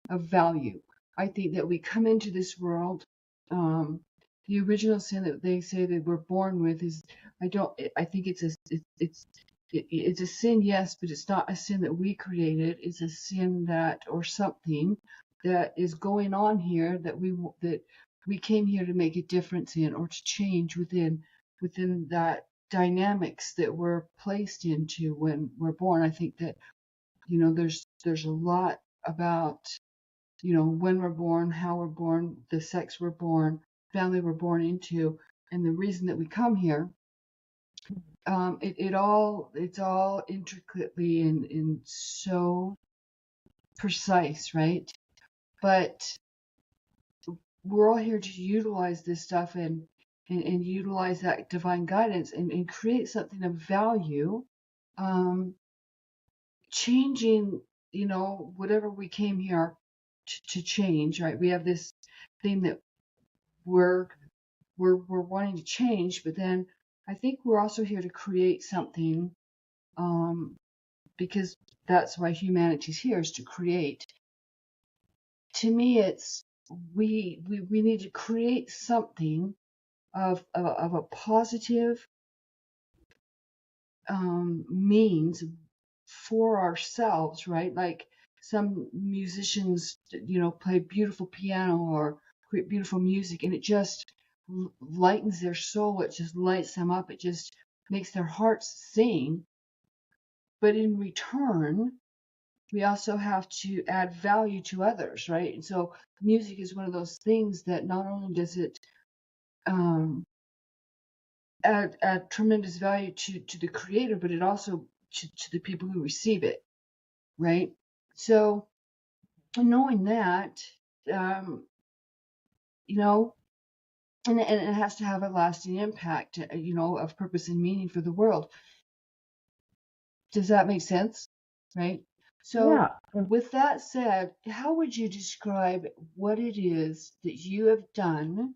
of value. I think that we come into this world, the original sin that they say that we're born with is, I think it's a sin, yes, but it's not a sin that we created. It's a sin or something that is going on here that we came here to make a difference in, or to change within that dynamics that we're placed into when we're born. I think that there's a lot about when we're born, how we're born, the sex we're born, family we're born into, and the reason that we come here. It's all intricately and so precise, right? But we're all here to utilize this stuff and utilize that divine guidance and create something of value, um, changing, whatever we came here to change, right? We have this thing that we're wanting to change, but then I think we're also here to create something, because that's why humanity's here, is to create. To me, it's we need to create something of a positive means for ourselves, right? Like some musicians, play beautiful piano or create beautiful music, and it just lightens their soul. It just lights them up. It just makes their hearts sing. But in return, we also have to add value to others, right? And so music is one of those things that not only does it um, add tremendous value to the creator, but it also to the people who receive it, right? So knowing that, um, you know, and it has to have a lasting impact, of purpose and meaning for the world. Does that make sense? Right? So, Yeah. with that said, how would you describe what it is that you have done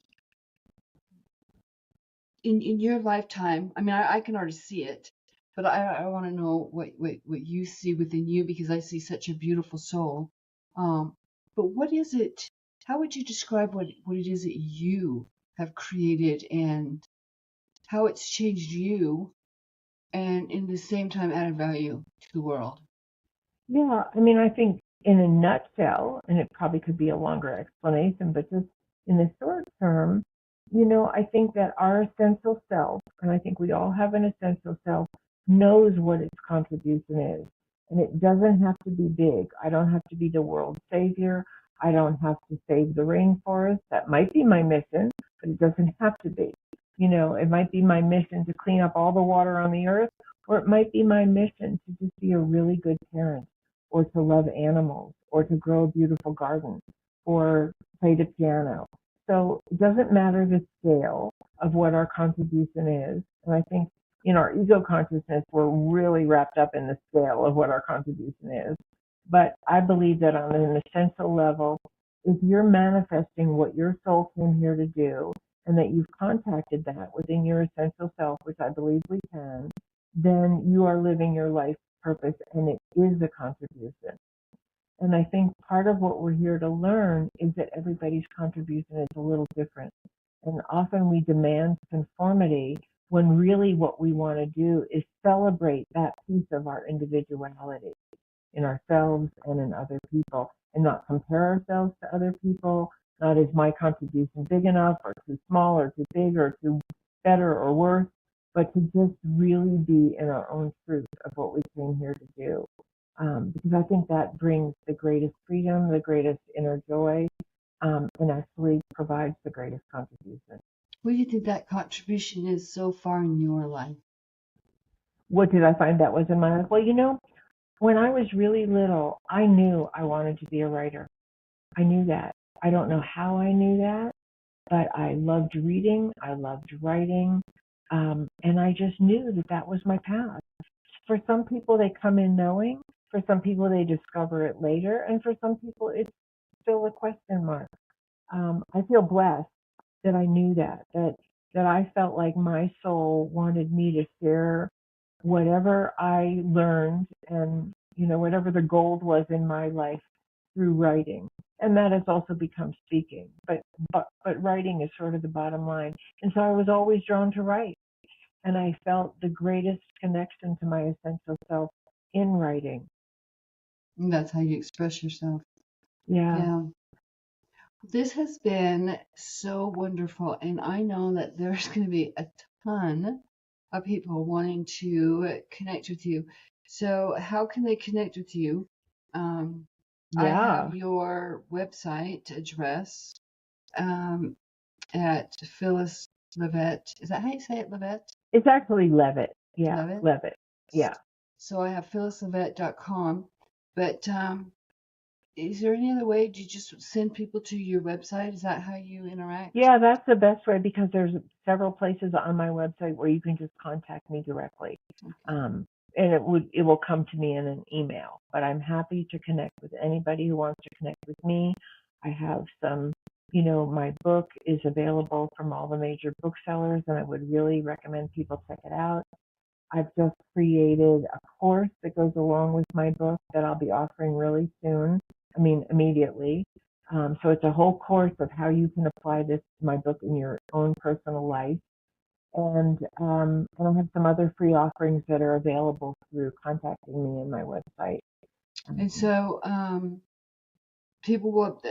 in your lifetime, I mean, I can already see it, but I want to know what you see within you, because I see such a beautiful soul. Um, but what is it? How would you describe what it is that you have created, and how it's changed you, and in the same time added value to the world? Yeah, I mean, I think in a nutshell, and it probably could be a longer explanation, but just in the short term, I think that our essential self, and I think we all have an essential self, knows what its contribution is. And it doesn't have to be big. I don't have to be the world savior. I don't have to save the rainforest. That might be my mission, but it doesn't have to be. It might be my mission to clean up all the water on the earth, or it might be my mission to just be a really good parent, or to love animals, or to grow a beautiful garden, or play the piano. So it doesn't matter the scale of what our contribution is. And I think in our ego consciousness, we're really wrapped up in the scale of what our contribution is. But I believe that on an essential level, if you're manifesting what your soul came here to do, and that you've contacted that within your essential self, which I believe we can, then you are living your life purpose, and it is a contribution. And I think part of what we're here to learn is that everybody's contribution is a little different. And often we demand conformity when really what we want to do is celebrate that piece of our individuality in ourselves and in other people, and not compare ourselves to other people. Not is my contribution big enough, or too small, or too big, or too better or worse, but to just really be in our own truth of what we came here to do. Because I think that brings the greatest freedom, the greatest inner joy, and actually provides the greatest contribution. What do you think that contribution is so far in your life? What did I find that was in my life? Well, when I was really little, I knew I wanted to be a writer. I knew that. I don't know how I knew that, but I loved reading. I loved writing. And I just knew that that was my path. For some people, they come in knowing. For some people, they discover it later. And for some people, it's still a question mark. I feel blessed that I knew that I felt like my soul wanted me to share whatever I learned, and whatever the gold was in my life, through writing. And that has also become speaking, but writing is sort of the bottom line. And so I was always drawn to write, and I felt the greatest connection to my essential self in writing. And that's how you express yourself. Yeah. Yeah. This has been so wonderful, and I know that there's going to be a ton of people wanting to connect with you. So, how can they connect with you? I Yeah. have your website address at Phyllis Leavitt. Is that how you say it, Leavitt? It's actually Leavitt. Yeah, Leavitt? Leavitt. Yeah. So I have phyllisleavitt.com, but is there any other way? Do you just send people to your website? Is that how you interact? Yeah, that's the best way, because there's several places on my website where you can just contact me directly. Okay. And it will come to me in an email. But I'm happy to connect with anybody who wants to connect with me. I have some, my book is available from all the major booksellers, and I would really recommend people check it out. I've just created a course that goes along with my book that I'll be offering really soon. I mean, immediately. So it's a whole course of how you can apply this to my book in your own personal life. And I have some other free offerings that are available through contacting me on my website. And so people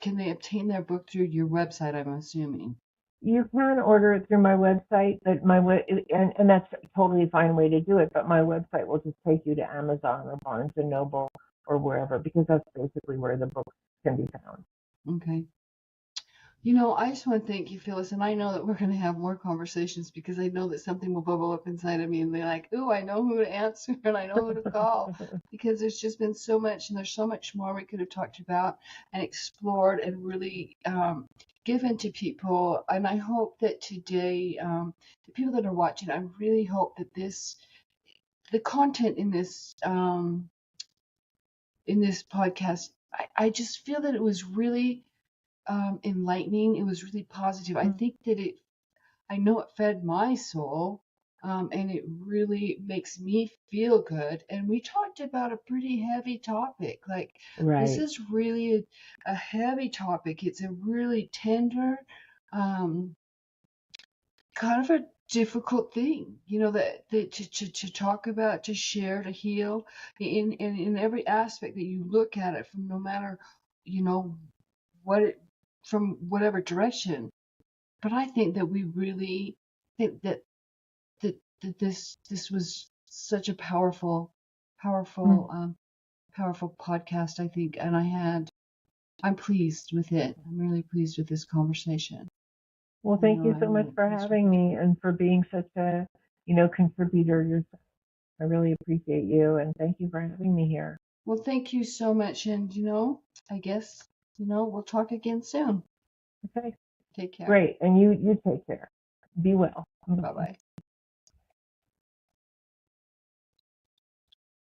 can they obtain their book through your website, I'm assuming. You can order it through my website, but and that's a totally fine way to do it. But my website will just take you to Amazon or Barnes and Noble or wherever, because that's basically where the books can be found. Okay. I just want to thank you, Phyllis, and I know that we're going to have more conversations, because I know that something will bubble up inside of me and be like, ooh, I know who to answer and I know who to call, because there's just been so much, and there's so much more we could have talked about and explored and really given to people. And I hope that today, the people that are watching, I really hope that the content in this podcast, I just feel that it was really enlightening. It was really positive. I think that I know it fed my soul, and it really makes me feel good. And we talked about a pretty heavy topic. Like, this Right. is really a heavy topic. It's a really tender, um, kind of a difficult thing, that to talk about, to share, to heal in every aspect that you look at it from, no matter, you know, what it, from whatever direction. But I think that we really think that this was such a powerful, Mm. powerful podcast, I think, and I'm pleased with it. I'm really pleased with this conversation. Well, thank you I'm so much really for pleased with having it. me and for being such a, contributor yourself. I really appreciate you and thank you for having me here. Well, thank you so much, and I guess we'll talk again soon. Okay, Take care. great. And you take care. Be well. Bye Bye. bye.